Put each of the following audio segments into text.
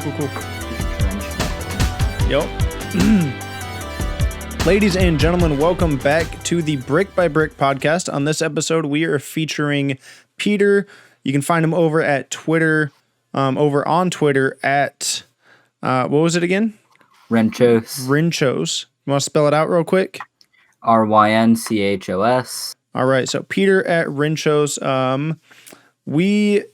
Cool. Yep. Ladies and gentlemen, welcome back to the Brick by Brick podcast. On this episode, we are featuring Peter. You can find him over at Twitter, over on Twitter at, what was it again? Rynchos. You want to spell it out real quick? Rynchos. All right, so Peter at Rynchos. We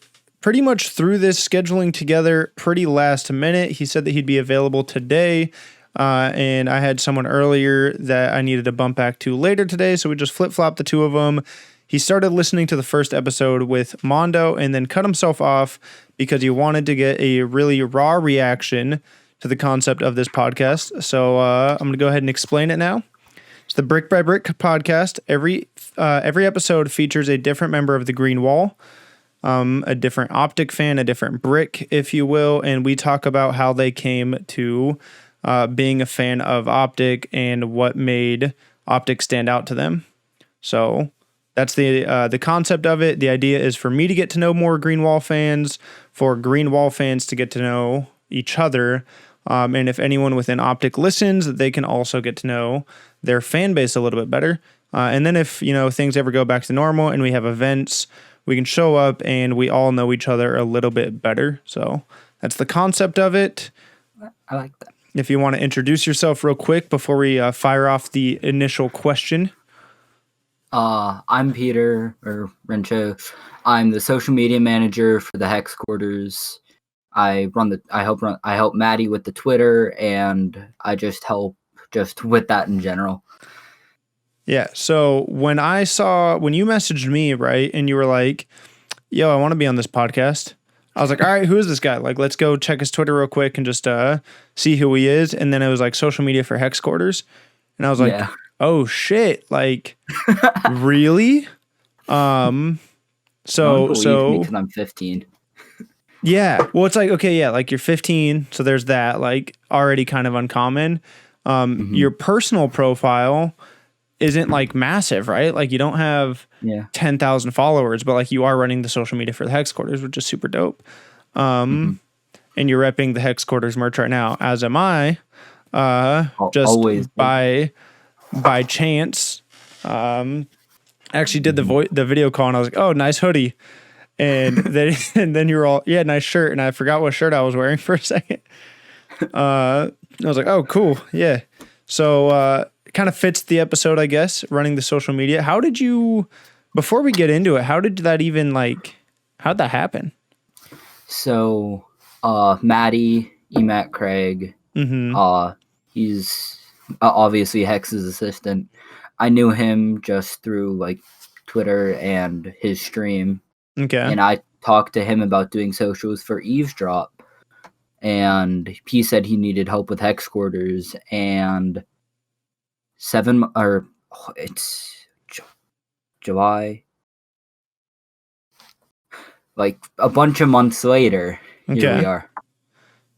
pretty much threw this scheduling together pretty last minute. He said that he'd be available today, and I had someone earlier that I needed to bump back to later today, so we just flip-flopped the two of them. He started listening to the first episode with Mondo and then cut himself off because he wanted to get a really raw reaction to the concept of this podcast. So I'm going to go ahead and explain it now. It's the Brick by Brick podcast. Every episode features a different member of the Green Wall, a different optic fan, a different brick, if you will, and we talk about how they came to being a fan of optic and what made optic stand out to them. So that's the concept of it. The idea is for me to get to know more Green Wall fans, for Green Wall fans to get to know each other, and if anyone within optic listens, they can also get to know their fan base a little bit better. And then if things ever go back to normal and we have events, we can show up and we all know each other a little bit better. So that's the concept of it. I like that. If you want to introduce yourself real quick before we fire off the initial question. I'm Peter, or Rynchos. I'm the social media manager for the Heczquarters. I help Maddie with the Twitter, and I just help with that in general. Yeah. So when you messaged me, right, and you were like, yo, I want to be on this podcast, I was like, all right, who is this guy? Like, let's go check his Twitter real quick and just see who he is. And then it was like social media for Heczquarters. And I was like, oh shit, like really? So because I'm 15. Yeah. Well, it's like, okay, yeah, like you're 15, so there's that, like already kind of uncommon. Your personal profile isn't like massive, right? Like you don't have 10,000 followers, but like you are running the social media for the Heczquarters, which is super dope. And you're repping the Heczquarters merch right now, as am I. Just always by chance. Actually did the video call and I was like, oh, nice hoodie. And then you were all, yeah, nice shirt. And I forgot what shirt I was wearing for a second. I was like, oh, cool. Yeah. So it kind of fits the episode, I guess, running the social media. How did you, before we get into it, how did that even how'd that happen? So Maddie, Matt Craig, he's obviously Hex's assistant. I knew him just through Twitter and his stream. Okay. And I talked to him about doing socials for Eavesdrop. And he said he needed help with Heczquarters. And it's July. Like a bunch of months later, here we are.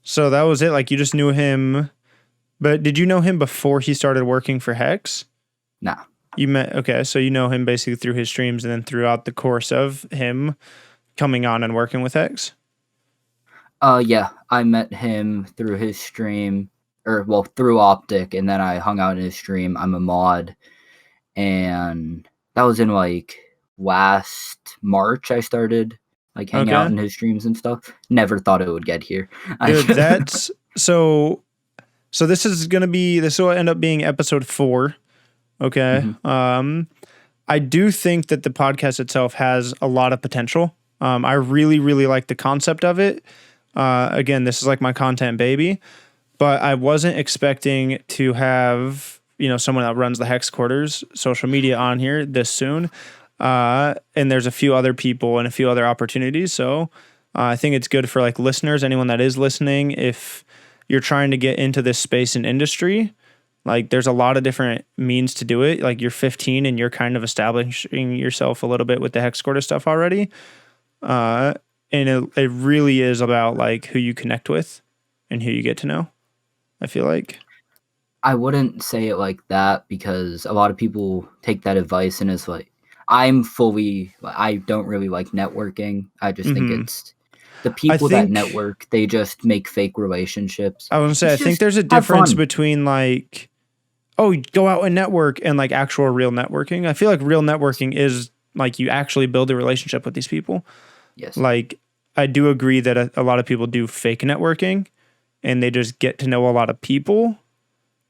So that was it? Like you just knew him, but did you know him before he started working for Hex? No. So you know him basically through his streams and then throughout the course of him coming on and working with Hex? Yeah, I met him through his stream, through Optic, and then I hung out in his stream. I'm a mod, and that was in last March I started hanging out in his streams and stuff. Never thought it would get here. Dude, that's so this will end up being episode 4. Okay. I do think that the podcast itself has a lot of potential. I really, really like the concept of it. Again, this is like my content baby, but I wasn't expecting to have, someone that runs the Heczquarters social media on here this soon. And there's a few other people and a few other opportunities. So I think it's good for listeners, anyone that is listening, if you're trying to get into this space and industry. There's a lot of different means to do it. You're 15 and you're kind of establishing yourself a little bit with the Heczquarters stuff already. And it really is about who you connect with and who you get to know, I feel like. I wouldn't say it like that because a lot of people take that advice and I don't really like networking. I just think The I people that think network, they just make fake relationships. I was gonna say I It's think just there's a have difference fun. between like, oh, go out and network and like actual real networking. I feel like real networking is like you actually build a relationship with these people. Yes. Like I do agree that a lot of people do fake networking and they just get to know a lot of people,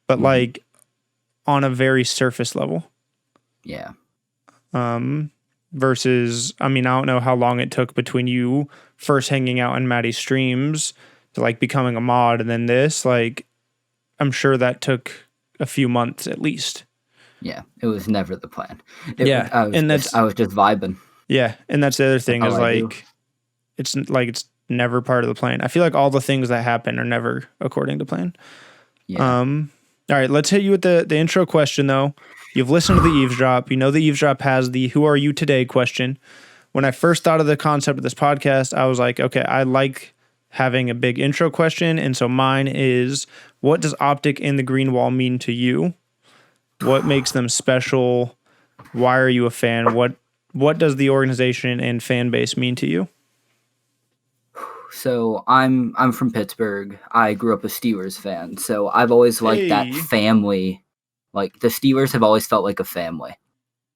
but Mhm. like on a very surface level. Yeah. Versus, I mean, I don't know how long it took between you first hanging out in Maddie's streams to like becoming a mod and then this. Like, I'm sure that took a few months at least. Yeah. It was never the plan. Yeah. And I was just vibing. and that's the other That's thing all is I do. like, it's never part of the plan. I feel like all the things that happen are never according to plan. Yeah. All right, let's hit you with the intro question though. You've listened to the eavesdrop. You know the eavesdrop has the "Who are you today?" question. When I first thought of the concept of this podcast, I was like, okay, I like having a big intro question, and so mine is, what does Optic and the Green Wall mean to you? What makes them special? Why are you a fan? What does the organization and fan base mean to you? So I'm from Pittsburgh. I grew up a Steelers fan. So I've always liked that Hey, family. Like the Steelers have always felt like a family.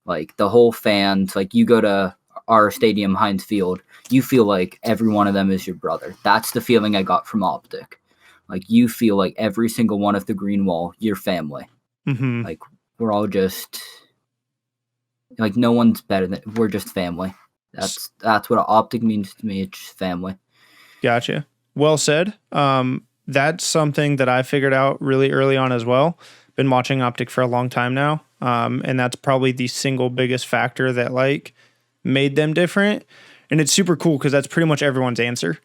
Like the whole fans, like you go to our stadium, Heinz Field, you feel like every one of them is your brother. That's the feeling I got from Optic. Like you feel like every single one of the green wall, your family. mm-hmm. Like we're all just like no one's better than we're just family. That's what Optic means to me. It's just family. Gotcha. Well said. That's something that I figured out really early on as well. Been watching Optic for a long time now. And that's probably the single biggest factor that like made them different. And it's super cool because that's pretty much everyone's answer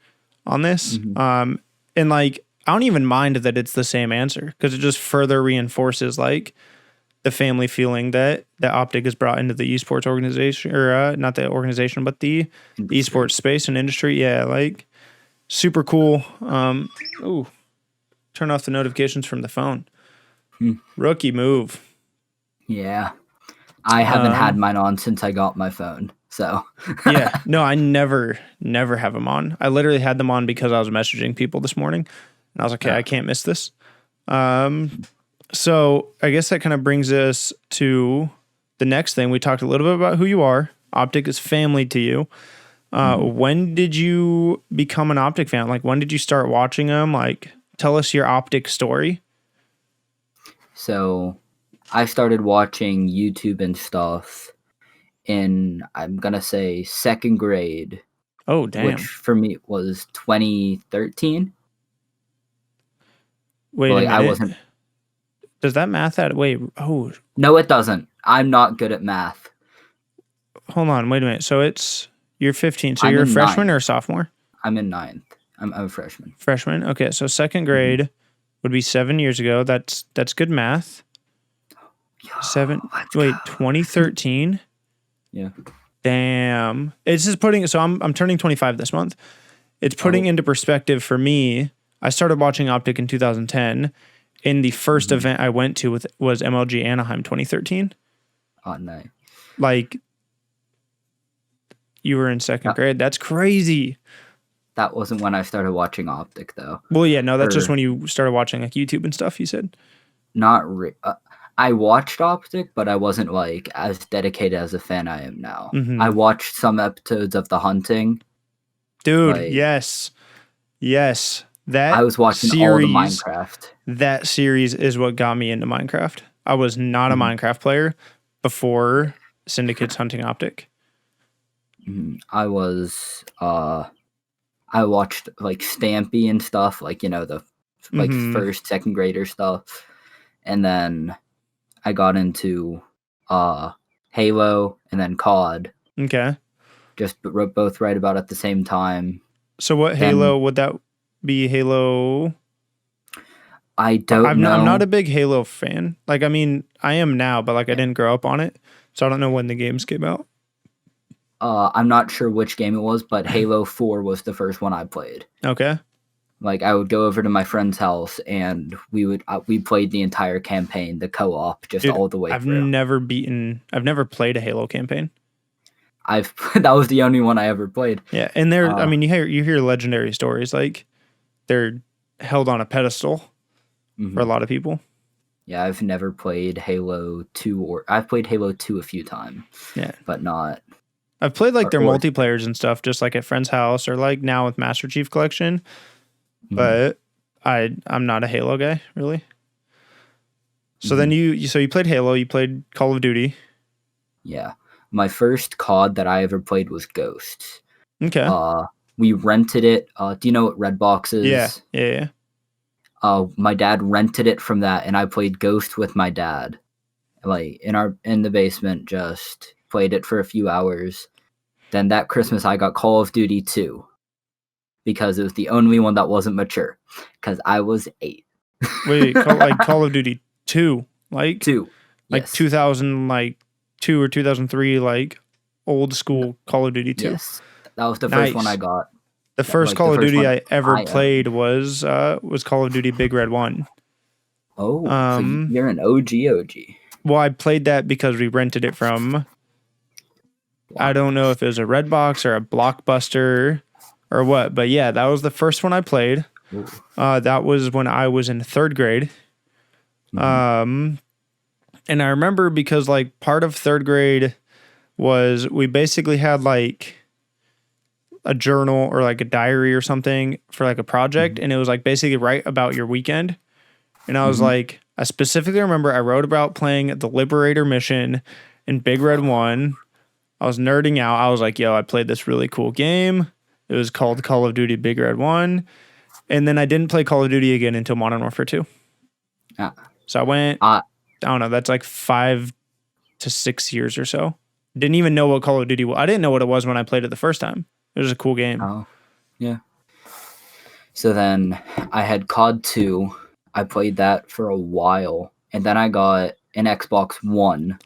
on this. Mm-hmm. And like, I don't even mind that it's the same answer because it just further reinforces like the family feeling that Optic has brought into the esports organization or not the organization, but the Industry. esports space and industry. Yeah. Like, super cool. Ooh, turn off the notifications from the phone. Rookie move. Yeah. I haven't had mine on since I got my phone. So Yeah, no, I never have them on. I literally had them on because I was messaging people this morning, and I was like, okay, I can't miss this. So I guess that kind of brings us to the next thing. We talked a little bit about who you are. Optic is family to you. When did you become an Optic fan? Like, when did you start watching them? Like, tell us your Optic story. So I started watching YouTube and stuff in, I'm going to say, second grade, Oh, which damn. for me was 2013. Wait But, a like, I minute. wasn't. Does that math add? Wait, oh, No, it doesn't. I'm not good at math. hold on. Wait a minute. So you're 15. So I'm you're a in freshman ninth. or a sophomore? I'm in ninth. I'm a freshman. Freshman. Okay. So second grade would be 7 years ago. That's good math. Let's Wait, go. 2013. Yeah. Damn. It's just putting, so I'm turning 25 this month. It's putting into perspective for me. I started watching Optic in 2010. And the first event I went to was MLG Anaheim 2013. Oh, no. Like, you were in second grade. That's crazy. That wasn't when I started watching Optic, though. Well, yeah, no, that's just Or when you started watching like YouTube and stuff, you said. not I watched Optic, but I wasn't like as dedicated as a fan I am now. Mm-hmm. I watched some episodes of The Hunting. Dude, Like, yes. That I was watching all the Minecraft. That series is what got me into Minecraft. I was not a Minecraft player before Syndicate's Hunting Optic. I was I watched like Stampy and stuff, like the like first, second grader stuff. And then I got into Halo and then COD. Okay. Just both right about at the same time. So what Halo would that be? Halo? I don't know. I'm not a big Halo fan. Like, I mean, I am now, but like I didn't grow up on it. So I don't know when the games came out. I'm not sure which game it was, but Halo 4 was the first one I played. Okay. Like I would go over to my friend's house and we played the entire campaign, the co-op, just all the way I've through. never played a Halo campaign. that was the only one I ever played. Yeah, and I mean, you hear legendary stories, like they're held on a pedestal for a lot of people. Yeah, I've never played Halo 2, or I've played Halo 2 a few times. Yeah, but not. I've played like their multiplayers and stuff, just like at friend's house or like now with Master Chief Collection. But I'm not a Halo guy, really. So then you played Halo, you played Call of Duty. Yeah. My first COD that I ever played was Ghosts. Okay. We rented it. Do you know what Redbox is? Yeah. My dad rented it from that, and I played Ghost with my dad. Like in the basement, just played it for a few hours. Then that Christmas I got Call of Duty 2 because it was the only one that wasn't mature because I was 8. Wait, Call of Duty 2, like 2, like yes. 2002 or 2003, like old school Call of Duty 2. Yes, that was the first one I got. The first Call of Duty I ever played was Call of Duty Big Red 1. Oh, so you're an OG. Well, I played that because we rented it from, I don't know if it was a Redbox or a Blockbuster or what, but yeah, that was the first one I played. That was when I was in 3rd grade. And I remember because like part of 3rd grade was we basically had like a journal or like a diary or something for like a project, and it was like basically write about your weekend. And I was like, I specifically remember I wrote about playing the Liberator mission in Big Red 1. I was nerding out. I was like, yo, I played this really cool game. It was called Call of Duty Big Red 1. And then I didn't play Call of Duty again until Modern Warfare 2. So I went, I don't know, that's like 5 to 6 years or so. Didn't even know what Call of Duty was. I didn't know what it was when I played it the first time. It was a cool game. Oh, yeah. So then I had COD 2. I played that for a while. And then I got an Xbox One,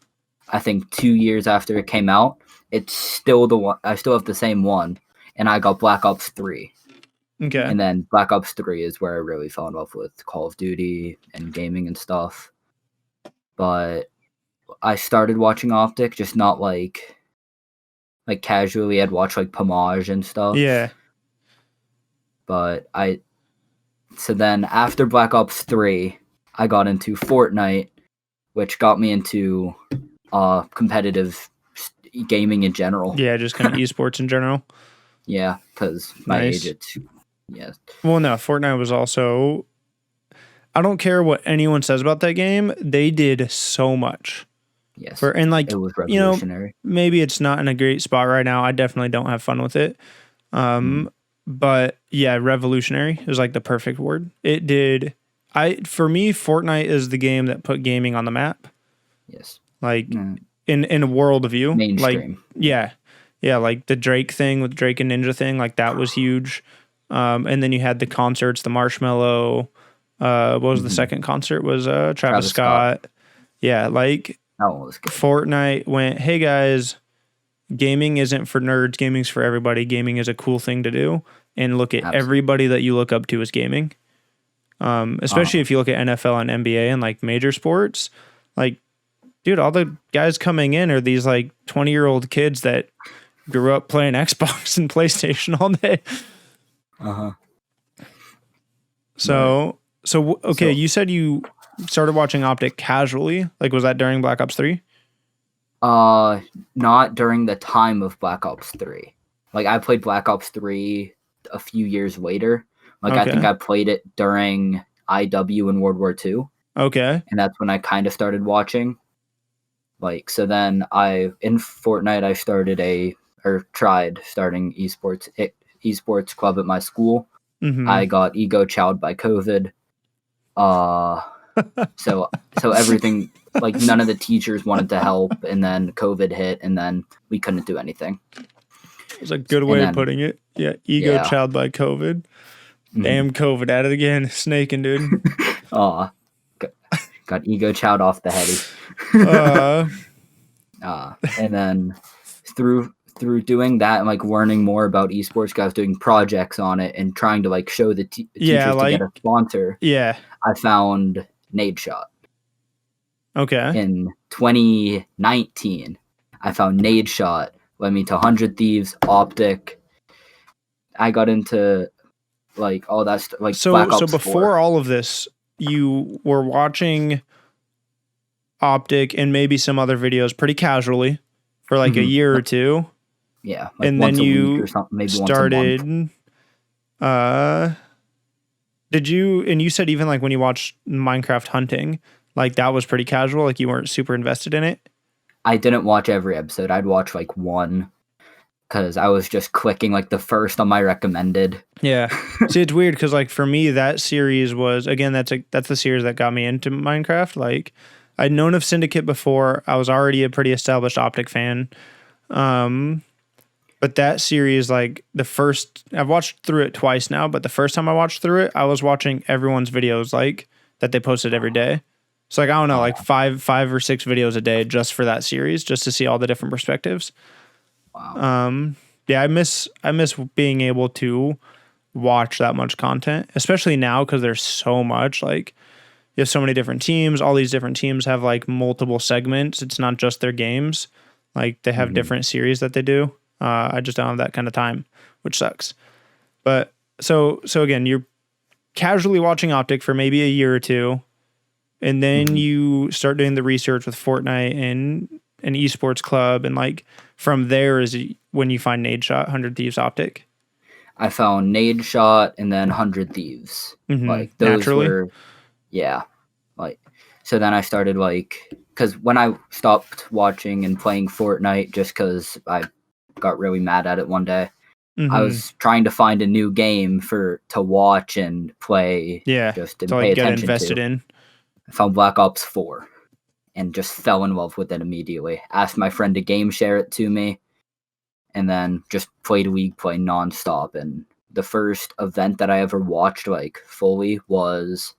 I think 2 years after it came out. It's still the one. I still have the same one. And I got Black Ops 3. Okay. And then Black Ops 3 is where I really fell in love with Call of Duty and gaming and stuff. But I started watching Optic, just not like casually. I'd watch like Pomage and stuff. Yeah. But so then after Black Ops 3, I got into Fortnite, which got me into competitive gaming in general. Yeah, just kind of esports in general. Yeah, because my age, it's, yeah. Well, no, Fortnite was also, I don't care what anyone says about that game, they did so much. Yes. And like, it was revolutionary. Maybe it's not in a great spot right now. I definitely don't have fun with it. But yeah, revolutionary is like the perfect word. It did. For me, Fortnite is the game that put gaming on the map. Yes. Like in a world view. Mainstream. Like, yeah, like the Drake thing with Drake and Ninja thing, like that was huge. And then you had the concerts, the Marshmello. What was the second concert? Was Travis Scott. Yeah, like Fortnite went, hey guys, gaming isn't for nerds, gaming's for everybody. Gaming is a cool thing to do. And look at everybody that you look up to is gaming. Especially if you look at NFL and NBA and like major sports. Like, dude, all the guys coming in are these like 20-year-old kids that grew up playing Xbox and PlayStation all day. So okay, you said you started watching Optic casually. Like, was that during Black Ops 3? Not during the time of Black Ops 3. Like, I played Black Ops 3 a few years later. Like, I think I played it during IW in World War II. Okay. And that's when I kind of started watching. Like, so then in Fortnite, I tried starting esports club at my school. I got ego chowed by COVID. So everything, like, none of the teachers wanted to help, and then COVID hit, and then we couldn't do anything. It's a good way of putting it. Yeah, ego chowed by COVID. Damn COVID at it again, snaking, dude. Got ego chowed off the heady. And then through doing that and like learning more about esports, guys doing projects on it and trying to like show the teachers to get a sponsor. Yeah, I found Nadeshot. Okay. In 2019, I found Nadeshot led me to 100 Thieves, Optic. I got into like all that stuff, like So Black so Ops before 4. all of this, you were watching Optic and maybe some other videos pretty casually for like a year or two, Yeah, like and then once a week or you something, maybe once a month. started. Did you? And you said even like when you watched Minecraft hunting, like that was pretty casual. Like you weren't super invested in it. I didn't watch every episode. I'd watch like one because I was just clicking like the first on my recommended. Yeah. See, it's weird because like for me, that series was again that's the series that got me into Minecraft. Like I'd known of Syndicate before. I was already a pretty established Optic fan. But that series, like I've watched through it twice now, but the first time I watched through it, I was watching everyone's videos like that they posted every day. So like I don't know, like five or six videos a day just for that series, just to see all the different perspectives. Wow. Yeah, I miss being able to watch that much content, especially now because there's so much. Like you have so many different teams. All these different teams have like multiple segments. It's not just their games. Like they have different series that they do. I just don't have that kind of time, which sucks. But so again, you're casually watching Optic for maybe a year or two, and then you start doing the research with Fortnite and an esports club, and like from there is when you find Nade Shot, 100 Thieves, Optic. I found Nade Shot and then 100 Thieves. Like those Naturally. were, yeah. Like so then I started like because when I stopped watching and playing Fortnite just because I got really mad at it one day. I was trying to find a new game to watch and play. Yeah, just to to pay like get attention invested to. in. I found Black Ops 4 and just fell in love with it immediately. Asked my friend to game share it to me, and then just played League Play nonstop. And the first event that I ever watched like fully was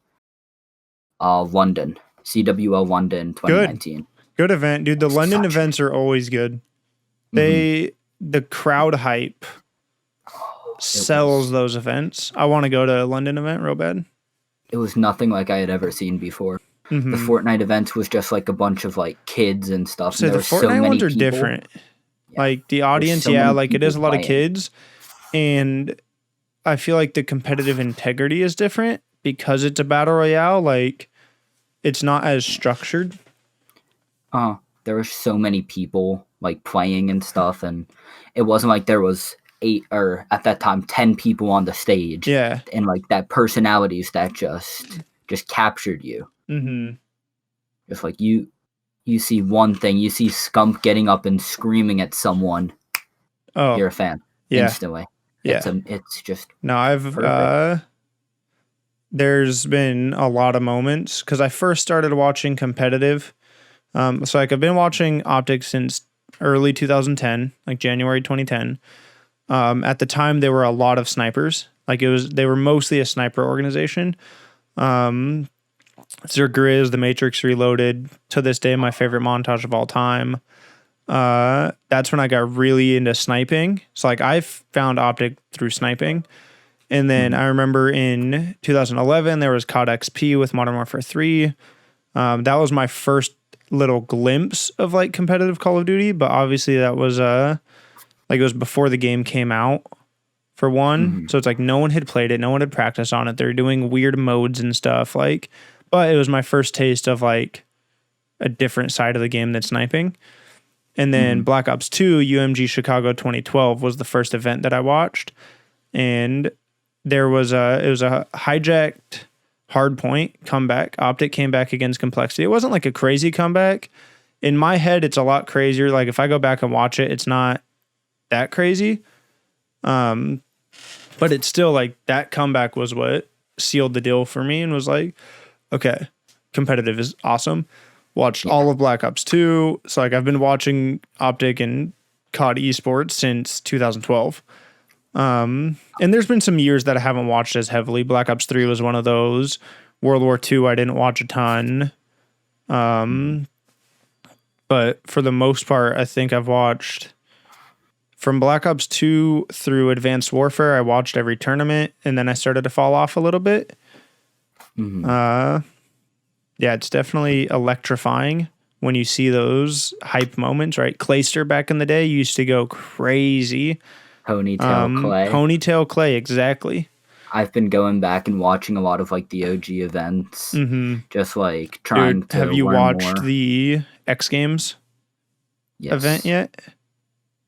London, CWL London 2019. Good event, dude. The London events are always good. The crowd hype sells those events. I want to go to a London event real bad. It was nothing like I had ever seen before. The Fortnite events was just like a bunch of like kids and stuff. So and the there were Fortnite so many ones are people. different. Yeah. Like the audience, so yeah, many like it is a people lot of playing. kids, and I feel like the competitive integrity is different because it's a battle royale. Like it's not as structured. There were so many people like playing and stuff, and it wasn't like there was 8 or at that time 10 people on the stage. Yeah, and like that personalities that just captured you. Just like you see one thing, you see Scump getting up and screaming at someone. Oh, you're a fan instantly. Yeah, it's just no. I've there's been a lot of moments because I first started watching competitive. So like I've been watching Optic since early 2010, like January 2010. At the time, there were a lot of snipers. Like they were mostly a sniper organization. Zergriz, The Matrix Reloaded, to this day, my favorite montage of all time. That's when I got really into sniping. So like I found Optic through sniping. And then I remember in 2011, there was COD XP with Modern Warfare 3. That was my first little glimpse of like competitive Call of Duty, but obviously that was like it was before the game came out for one. So it's like no one had played it, no one had practiced on it. They're doing weird modes and stuff like, but it was my first taste of like a different side of the game than sniping. And then Black Ops 2 UMG Chicago 2012 was the first event that I watched, and it was a hijacked hardpoint comeback. Optic came back against Complexity. It wasn't like a crazy comeback. In my head, it's a lot crazier. Like if I go back and watch it, it's not that crazy. But it's still like that comeback was what sealed the deal for me and was like, okay, competitive is awesome. Watched all of Black Ops 2. So like I've been watching Optic and COD esports since 2012. And there's been some years that I haven't watched as heavily. Black Ops 3 was one of those. World War 2 I didn't watch a ton. But for the most part, I think I've watched from Black Ops 2 through Advanced Warfare. I watched every tournament, and then I started to fall off a little bit. Yeah, it's definitely electrifying when you see those hype moments, right? Clayster back in the day used to go crazy. Ponytail Clay. Ponytail Clay, exactly. I've been going back and watching a lot of like the OG events, just like trying Dude, to have you learn watched more. the X Games event yet?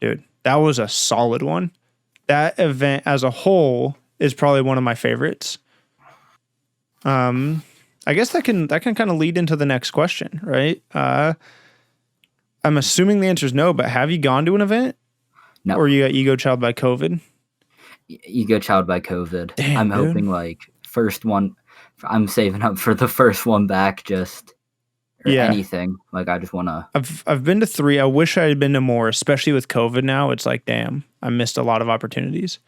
Dude, that was a solid one. That event as a whole is probably one of my favorites. I guess that can kind of lead into the next question, right? I'm assuming the answer is no, but have you gone to an event? No. Or you got ego child by COVID? Ego child by COVID. Damn, I'm dude. hoping like first one. I'm saving up for the first one back. Just anything. Like I just want to. I've been to 3. I wish I had been to more, especially with COVID now. It's like, damn, I missed a lot of opportunities.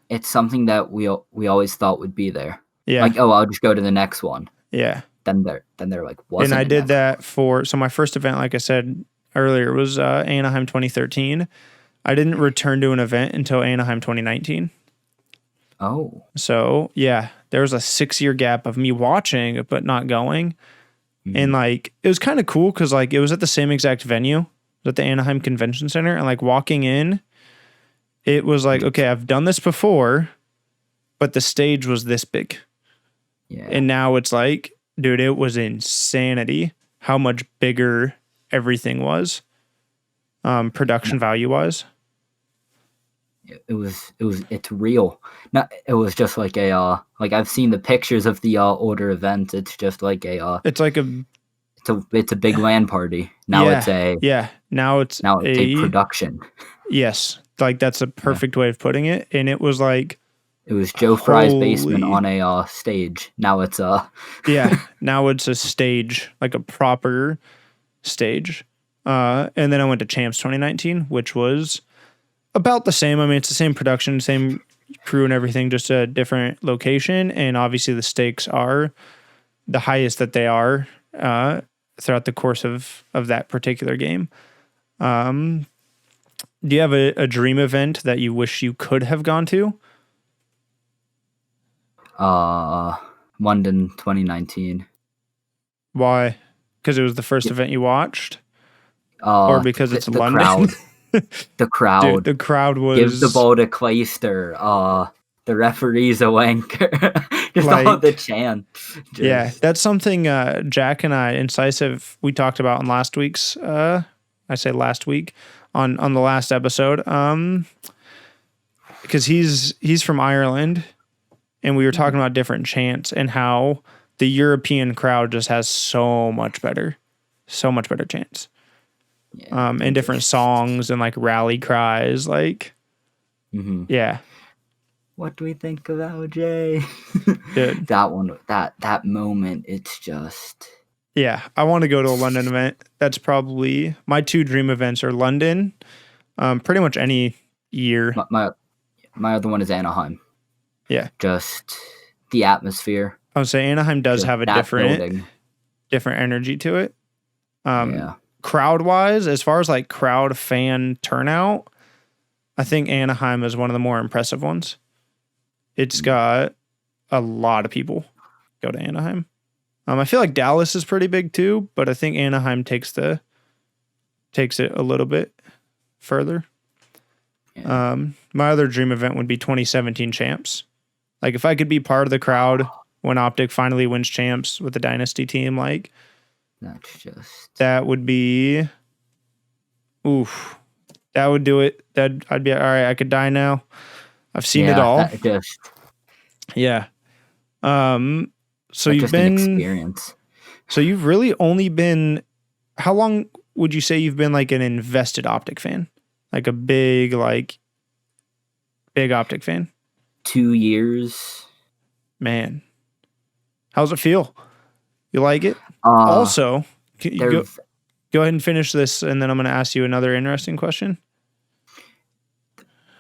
It's something that we always thought would be there. Yeah. Like, oh, I'll just go to the next one. Yeah. Then they're like, wasn't. And I did that so my first event, like I said earlier, was Anaheim 2013. I didn't return to an event until Anaheim 2019. Oh. So yeah, there was a 6-year gap of me watching but not going. And like it was kind of cool because like it was at the same exact venue, at the Anaheim Convention Center, and like walking in, it was like, okay, I've done this before, but the stage was this big. Yeah. And now it's like, dude, it was insanity how much bigger everything was, production value wise. It's real. Not, it was just like a like I've seen the pictures of the older events. It's just like it's like it's a big LAN party. Now now it's a production. Yes. Like that's a perfect way of putting it. And it was like, it was Joe Fry's basement on a stage. Now it's now it's a stage, like a proper stage. And then I went to Champs 2019, which was about the same. I mean, it's the same production, same crew and everything, just a different location. And obviously the stakes are the highest that they are throughout the course of that particular game. Do you have a dream event that you wish you could have gone to? London 2019. Why? Because it was the first event you watched? Or because it's the London? Crowd. The crowd. Dude, the crowd was... Give the ball to Clayster. The referee's a wanker. Just like, all the chant. Yeah, that's something Jack and I, Incisive, we talked about in last week's... I say last week, on the last episode. Because he's from Ireland, and we were talking about different chants and how the European crowd just has so much better chants. Yeah, and different songs and like rally cries, like, yeah. What do we think of LJ? Dude. That one, that moment, it's just... Yeah, I want to go to a London event. That's probably my 2 dream events are London, pretty much any year. My other one is Anaheim. Yeah. Just the atmosphere. I would say Anaheim does have a different energy to it. Crowd-wise, as far as like crowd fan turnout, I think Anaheim is one of the more impressive ones. It's got a lot of people go to Anaheim. I feel like Dallas is pretty big too, but I think Anaheim takes it a little bit further. Yeah. My other dream event would be 2017 Champs. Like if I could be part of the crowd when Optic finally wins Champs with the Dynasty team, like that would be, oof, that would do it. I'd be all right. I could die now. I've seen it all. Yeah. So you've been an experience. So you've really only been, how long would you say you've been like an invested Optic fan? Like a big Optic fan? 2 years. Man. How's it feel? You like it? Also, can you go ahead and finish this and then I'm going to ask you another interesting question.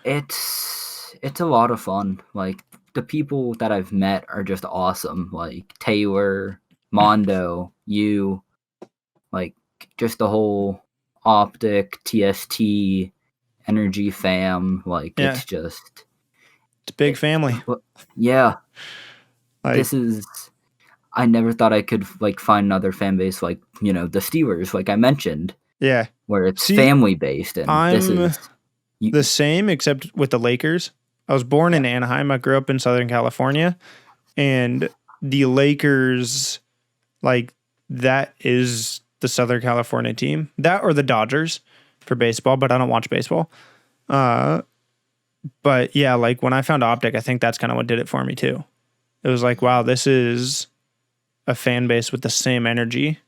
It's a lot of fun. Like the people that I've met are just awesome. Like Taylor, Mondo, you, like just the whole Optic, TST, Energy fam. Like it's a big family. Yeah. Like, I never thought I could like find another fan base like, the Steelers, like I mentioned, Yeah. where it's See, family based, and this I'm is the same except with the Lakers. I was born in Anaheim. I grew up in Southern California, and the Lakers, like, that is the Southern California team. That or the Dodgers for baseball, but I don't watch baseball. But yeah, like when I found Optic, I think that's kind of what did it for me too. It was like, wow, this is a fan base with the same energy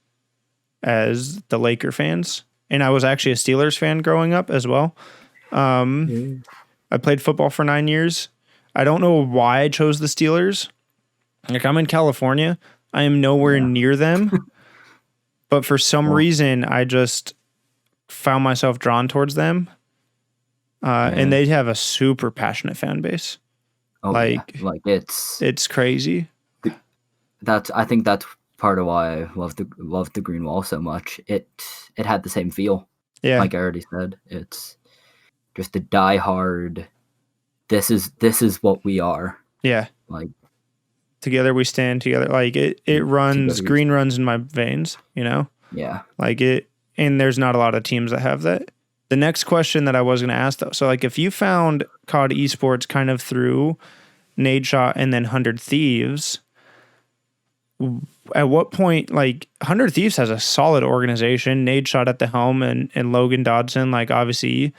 as the Laker fans. And I was actually a Steelers fan growing up as well. I played football for 9 years. I don't know why I chose the Steelers. Like, I'm in California. I am nowhere near them. But for some reason, I just found myself drawn towards them. And they have a super passionate fan base. Oh, like it's crazy. I think that's part of why I love the Green Wall so much. It had the same feel. Yeah. Like I already said, it's just a diehard. This is what we are. Yeah. Like, together we stand together. Like it runs, green runs in my veins, Yeah. Like it, and there's not a lot of teams that have that. The next question that I was going to ask though, so like if you found COD Esports kind of through Nadeshot and then 100 Thieves, at what point, like 100 Thieves has a solid organization, Nadeshot at the helm and Logan Dodson, like obviously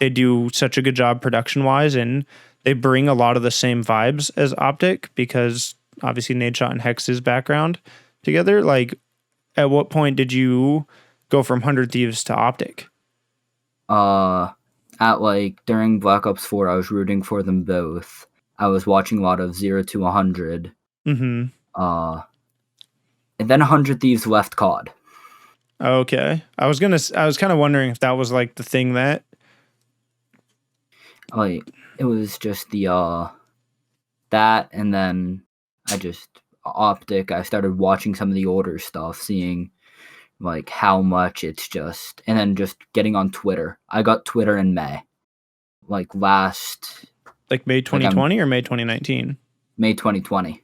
they do such a good job production wise and they bring a lot of the same vibes as Optic because obviously Nadeshot and Hex's background together. Like at what point did you go from 100 Thieves to Optic? At like during Black Ops 4, I was rooting for them both. I was watching a lot of 0 to 100. Mm-hmm. And then 100 Thieves left COD. Okay. I was kind of wondering if that was like the thing that like it was just the that, and then I just Optic. I started watching some of the older stuff, seeing like how much it's just, and then just getting on Twitter. I got Twitter in May, like last, like May 2020 or May 2019. May 2020.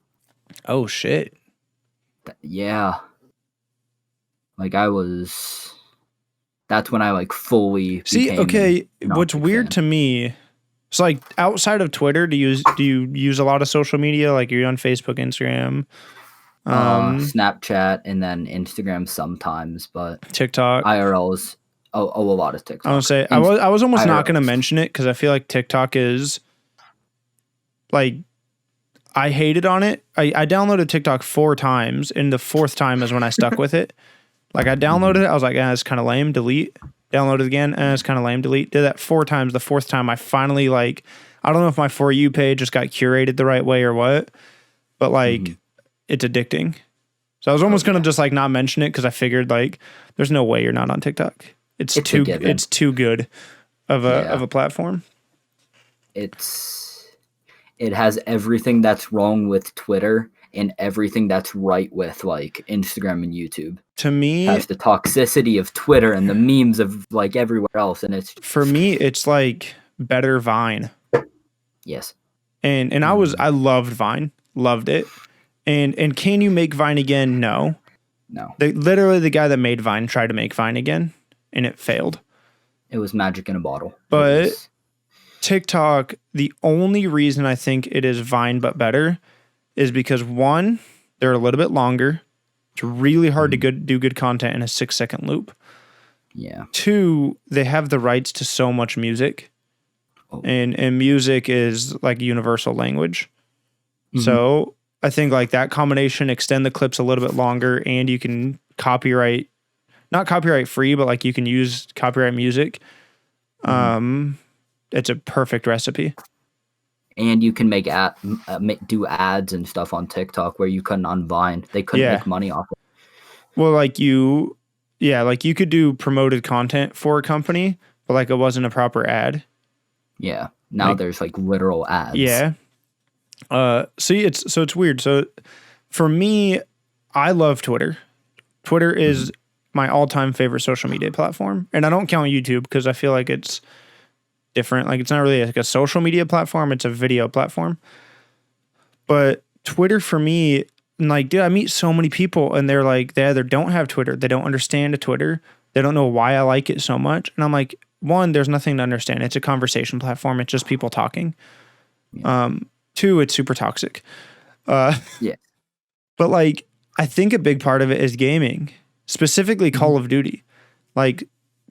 Oh shit. Yeah. Like that's when I like fully see. Okay, what's weird to me. So like outside of Twitter, do you use a lot of social media? Like you're on Facebook, Instagram, Snapchat, and then Instagram sometimes, but TikTok. IRLs. A lot of TikTok. I would say I was almost not going to mention it because I feel like TikTok is like I hated on it. I downloaded TikTok 4 times, and the 4th time is when I stuck with it. Like I downloaded it, I was like, it's kind of lame, delete. Download it again, it's kind of lame, delete. Did that 4 times. The 4th time, I finally like, I don't know if my For You page just got curated the right way or what, but like, it's addicting. So I was almost gonna just like not mention it because I figured like, there's no way you're not on TikTok. It's too good of a platform. It has everything that's wrong with Twitter and everything that's right with like Instagram and YouTube. To me, it has the toxicity of Twitter and the memes of like everywhere else, and for me, it's like better Vine. Yes, and I loved Vine, loved it, and can you make Vine again? No. Literally, the guy that made Vine tried to make Vine again, and it failed. It was magic in a bottle. But TikTok, the only reason I think it is Vine but better is because 1, they're a little bit longer. It's really hard to do good content in a 6-second loop. Yeah. 2, they have the rights to so much music. And music is like universal language. So I think like that combination, extend the clips a little bit longer, and you can not copyright free, but like you can use copyright music. It's a perfect recipe. And you can do ads and stuff on TikTok where you couldn't on Vine. They couldn't make money off it. Well, like you could do promoted content for a company, but like it wasn't a proper ad. Yeah. Now there's like literal ads. Yeah. See, it's weird. So for me, I love Twitter. Twitter is my all-time favorite social media platform. And I don't count YouTube because I feel like it's different. Like it's not really like a social media platform, it's a video platform. But Twitter for me, And like, dude, I meet so many people and they're like, they either don't have Twitter, they don't understand a Twitter, they don't know why I like it so much. And I'm like, one, there's nothing to understand. It's a conversation platform. It's just people talking. Yeah. Two, it's super toxic. Yeah. But like, I think a big part of it is gaming, specifically Call of Duty. Like,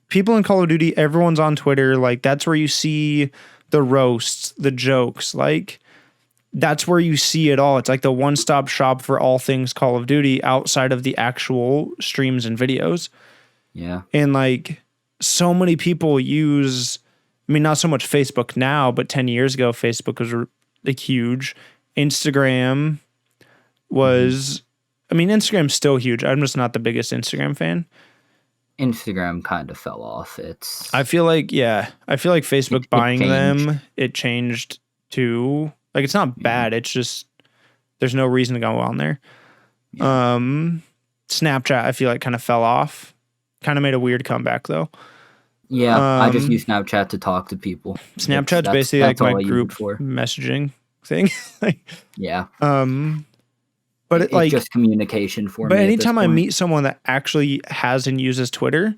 people in Call of Duty, everyone's on Twitter. Like, that's where you see the roasts, the jokes. Like, that's where you see it all. It's like the one-stop shop for all things Call of Duty outside of the actual streams and videos. Yeah. And like, so many people use, I mean, not so much Facebook now, but 10 years ago, Facebook was like huge. Instagram was, I mean, Instagram's still huge. I'm just not the biggest Instagram fan. Instagram kind of fell off. I feel like Facebook it buying changed. them, it changed to, like, it's not bad. It's just, there's no reason to go on there. Yeah. Snapchat, I feel like kind of fell off. Kind of made a weird comeback though. Yeah, I just use Snapchat to talk to people. Snapchat's basically like my all I use group it for. messaging thing. Yeah. But It's like just communication for me. But at this anytime I point. meet someone that actually has and uses Twitter,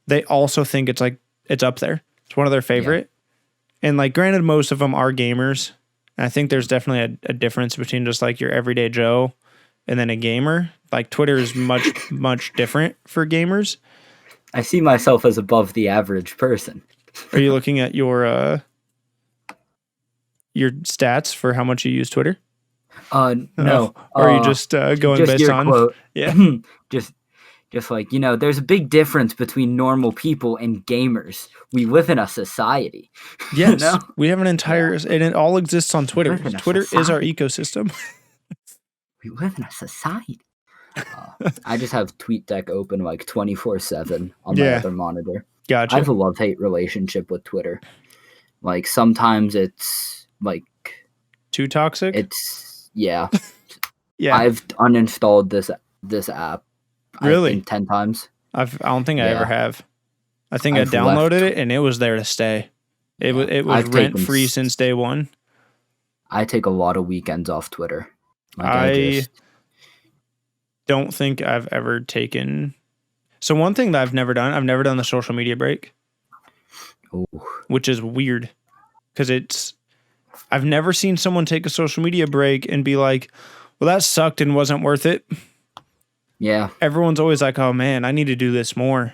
they also think it's like, it's up there. It's one of their favorite. And like, granted, most of them are gamers. And I think there's definitely a difference between just like your everyday Joe and then a gamer. Like, Twitter is much, much different for gamers. I see myself as above the average person. Are you looking at your stats for how much you use Twitter? No. Or are you just going just based your on? quote. Yeah. Just like, there's a big difference between normal people and gamers. We live in a society. Yes. We have an entire, and it all exists on Twitter. Twitter is our ecosystem. We live in a society. I just have TweetDeck open like 24/7 on my other monitor. Gotcha. I have a love-hate relationship with Twitter. Like, sometimes it's like too toxic. It's yeah. Yeah. I've uninstalled this app. Really? I think 10 times. I don't think I ever have. I think I downloaded it and it was there to stay. It was rent free since day one. I take a lot of weekends off Twitter. Like, I don't think I've ever taken. So one thing that I've never done the social media break. Ooh. Which is weird because I've never seen someone take a social media break and be like, well, that sucked and wasn't worth it. Yeah. Everyone's always like, oh man, I need to do this more.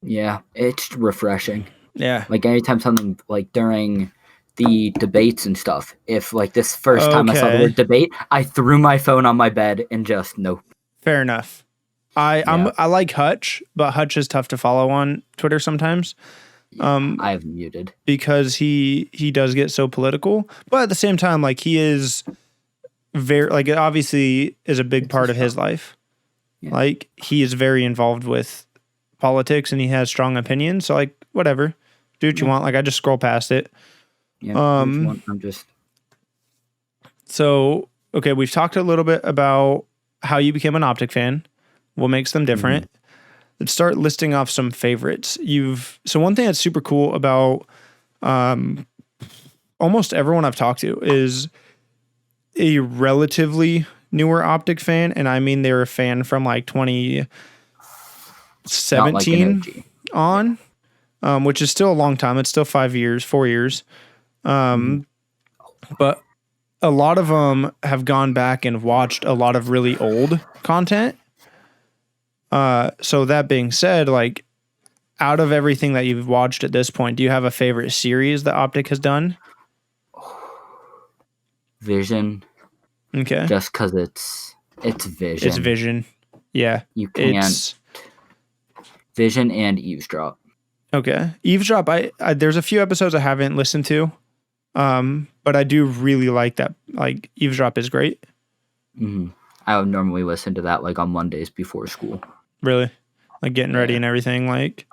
Yeah. It's refreshing. Yeah. Like, anytime something, like during the debates and stuff, if like this first time I saw the word debate, I threw my phone on my bed and just nope. Fair enough. I like Hutch, but Hutch is tough to follow on Twitter sometimes. I have muted because he does get so political, but at the same time, like, he is very, like, it obviously is a big part of his life. Yeah. Like, he is very involved with politics and he has strong opinions. So, like, whatever, do what you want. Like, I just scroll past it. Yeah. So, okay, we've talked a little bit about how you became an Optic fan, what makes them different. Let's start listing off some favorites. So one thing that's super cool about almost everyone I've talked to is a relatively newer Optic fan, and I mean they're a fan from like 2017 on, which is still a long time. It's still 4 years. But a lot of them have gone back and watched a lot of really old content. So that being said, like, out of everything that you've watched at this point, do you have a favorite series that Optic has done? Vision. Okay. Just because it's Vision. It's Vision. Yeah. You can't. Vision and Eavesdrop. Okay. Eavesdrop, I there's a few episodes I haven't listened to, but I do really like that. Like, Eavesdrop is great. Mm-hmm. I would normally listen to that like on Mondays before school. Really? Like getting ready and everything, like,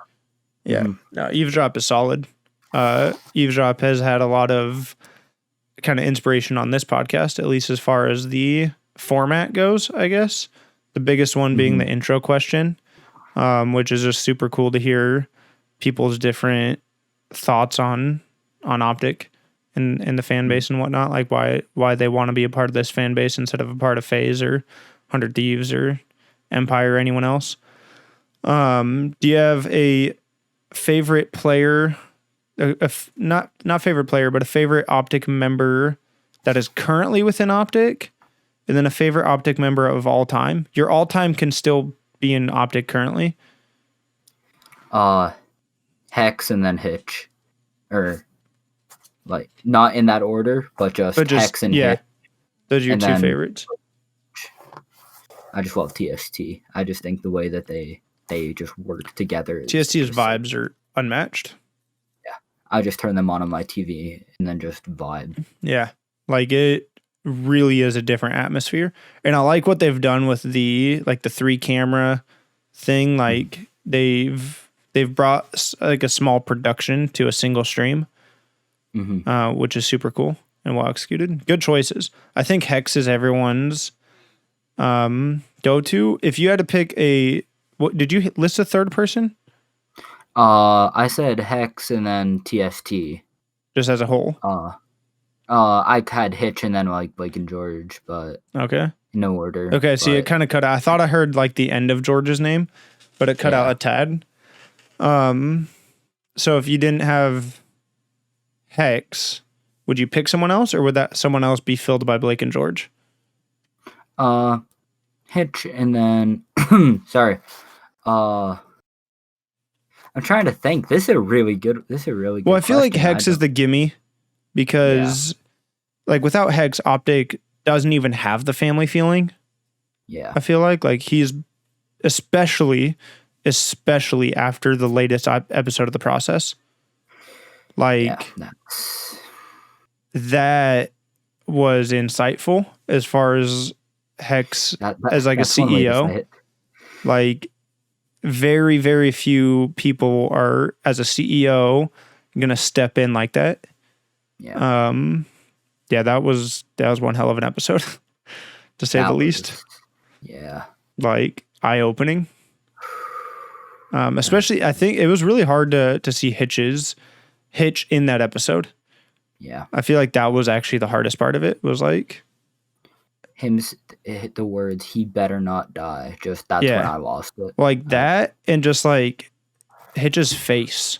yeah. No, Eavesdrop is solid. Eavesdrop has had a lot of kind of inspiration on this podcast, at least as far as the format goes, I guess. The biggest one being the intro question, which is just super cool to hear people's different thoughts on Optic in the fan base and whatnot, like why they want to be a part of this fan base instead of a part of FaZe or 100 Thieves or Empire or anyone else. Do you have a favorite player, not favorite player, but a favorite Optic member that is currently within Optic, and then a favorite Optic member of all time? Your all time can still be in Optic currently. Hex and then Hitch, or like not in that order, but just Hex and Hitch. Those are your two favorites. I just love TST. I just think the way that they just work together. TST's vibes are unmatched. Yeah, I just turn them on my TV and then just vibe. Yeah, like it really is a different atmosphere, and I like what they've done with the 3 camera thing. Like they've brought like a small production to a single stream, which is super cool and well executed. Good choices. I think Hex is everyone's go-to. If you had to pick what did you list a third person? I said Hex and then TST. Just as a whole? I had Hitch and then like Blake and George, but okay, no order. Okay, see, it kind of cut out. I thought I heard like the end of George's name, but it cut out a tad. So if you didn't have Hex, would you pick someone else, or would that someone else be filled by Blake and George? Hitch and then sorry. I'm trying to think. This is a really good. Well, I feel like Hex is the gimme because, like, without Hex, Optic doesn't even have the family feeling. Yeah, I feel like he's especially after the latest episode of The Process. Like that was insightful as far as Hex as like a CEO. Like very, very few people are as a CEO gonna step in like that. Yeah. That was one hell of an episode to say the least. Yeah. Like eye-opening. Especially I think it was really hard to see Hitch in that episode. Yeah. I feel like that was actually the hardest part of it, was like him hit the words, "He better not die." Just that's when I lost it. Like that, and just like Hitch's face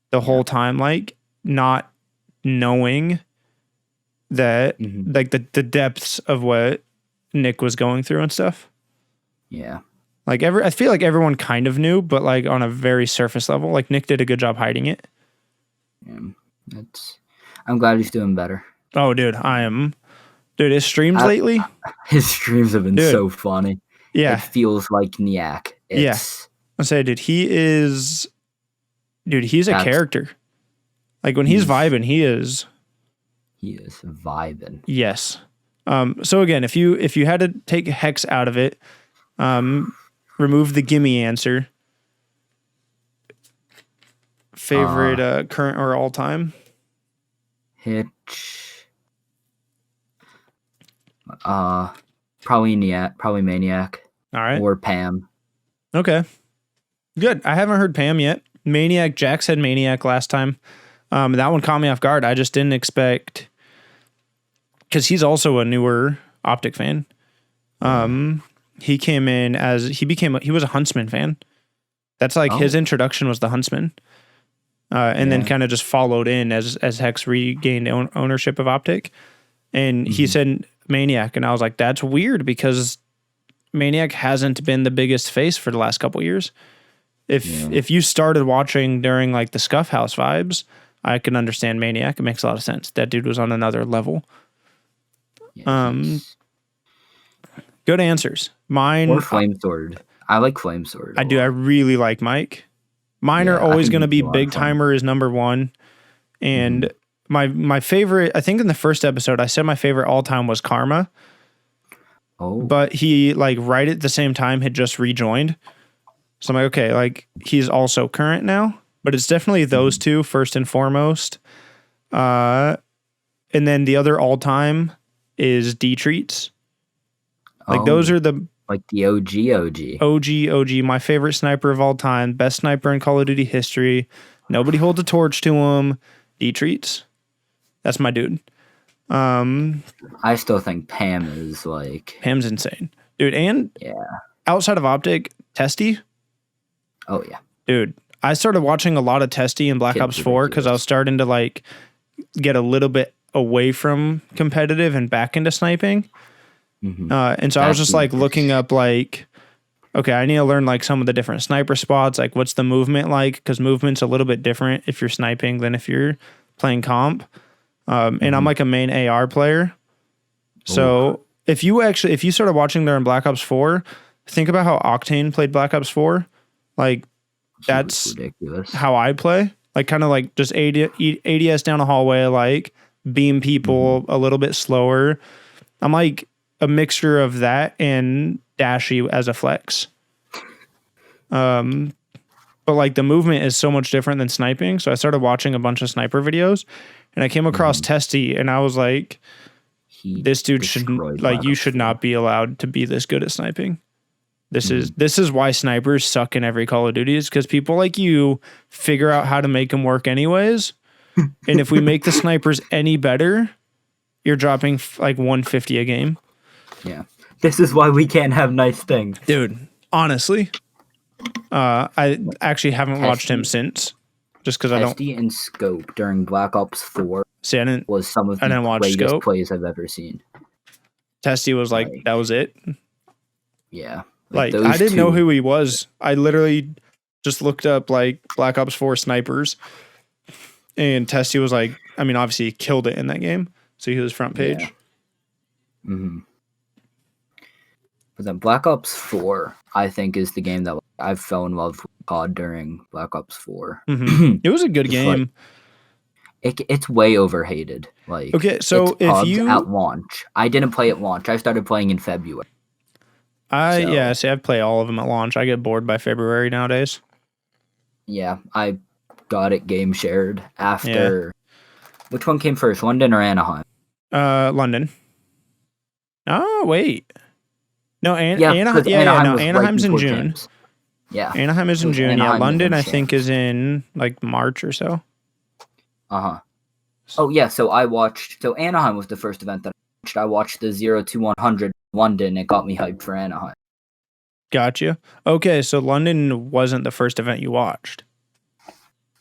the whole time, like not knowing that like the depths of what Nick was going through and stuff. Yeah. Like I feel like everyone kind of knew, but like on a very surface level. Like Nick did a good job hiding it. Yeah. I'm glad he's doing better. Oh, dude, Dude, his streams lately? His streams have been so funny. Yeah. It feels like Nyack. I say, dude, he's a character. Like when he's vibing, he is vibing. Yes. So again, if you had to take Hex out of it, remove the gimme answer. Favorite current or all time? Hitch. Probably Maniac. All right. Or Pam. Okay. Good. I haven't heard Pam yet. Maniac. Jack said Maniac last time. That one caught me off guard. I just didn't expect, because he's also a newer Optic fan. He came in he was a Huntsman fan. That's like his introduction was the Huntsman. And then kind of just followed in as Hex regained ownership of Optic. And he said Maniac, and I was like, that's weird, because Maniac hasn't been the biggest face for the last couple years. If you started watching during like the Scuff House vibes, I can understand Maniac. It makes a lot of sense. That dude was on another level. Good answers. Mine or Flamesword. I like Flamesword. I do. I really like Mike. Mine are always going to be Big Timer is number one, and my favorite. I think in the first episode I said my favorite all time was Karma. Oh, but he like right at the same time had just rejoined. So I'm like, okay, like he's also current now, but it's definitely those two first and foremost. And then the other all time is D-Treats. Like those are the OG. My favorite sniper of all time, best sniper in Call of Duty history. Nobody holds a torch to him. D-Treats. That's my dude. I still think Pam is like Pam's insane, dude. And outside of Optic, Testy. Oh yeah, dude. I started watching a lot of Testy in Black Ops 4 because I was starting to like get a little bit away from competitive and back into sniping. And so I was just like looking up like, okay, I need to learn like some of the different sniper spots. Like what's the movement like? Because movement's a little bit different if you're sniping than if you're playing comp. And I'm like a main AR player. So if you started watching there in Black Ops 4, think about how Octane played Black Ops 4. Like that's ridiculous. How I play. Like kind of like just ADS down a hallway, like beam people a little bit slower. I'm like a mixture of that and Dashy as a flex. But like the movement is so much different than sniping. So I started watching a bunch of sniper videos and I came across Testy and I was like, this dude you should not be allowed to be this good at sniping. This is why snipers suck in every Call of Duty, is because people like you figure out how to make them work anyways. And if we make the snipers any better, you're dropping like 150 a game. Yeah. This is why we can't have nice things. Dude, honestly, I actually haven't watched him since. Just because I don't. Testy and Scope during Black Ops 4 was some of the greatest plays I've ever seen. Testy was like that was it. Yeah. Like I didn't know who he was. I literally just looked up like Black Ops 4 snipers. And Testy was like, I mean, obviously he killed it in that game. So he was front page. Yeah. But then Black Ops 4, I think, is the game that I fell in love with COD during Black Ops 4. It was a good game. Like, it's way overhated. Like, okay, so if you at launch, I didn't play at launch. I started playing in February. I play all of them at launch. I get bored by February nowadays. Yeah, I got it game shared after. Which one came first, London or Anaheim? London. Oh wait, no, Anaheim. Anaheim's in June. Games. Yeah, Anaheim is in June. Anaheim London I think is in like March or so. Oh yeah, so Anaheim was the first event that I watched. I watched the 0 to 100 London. It got me hyped for Anaheim. Gotcha. Okay, so London wasn't the first event you watched.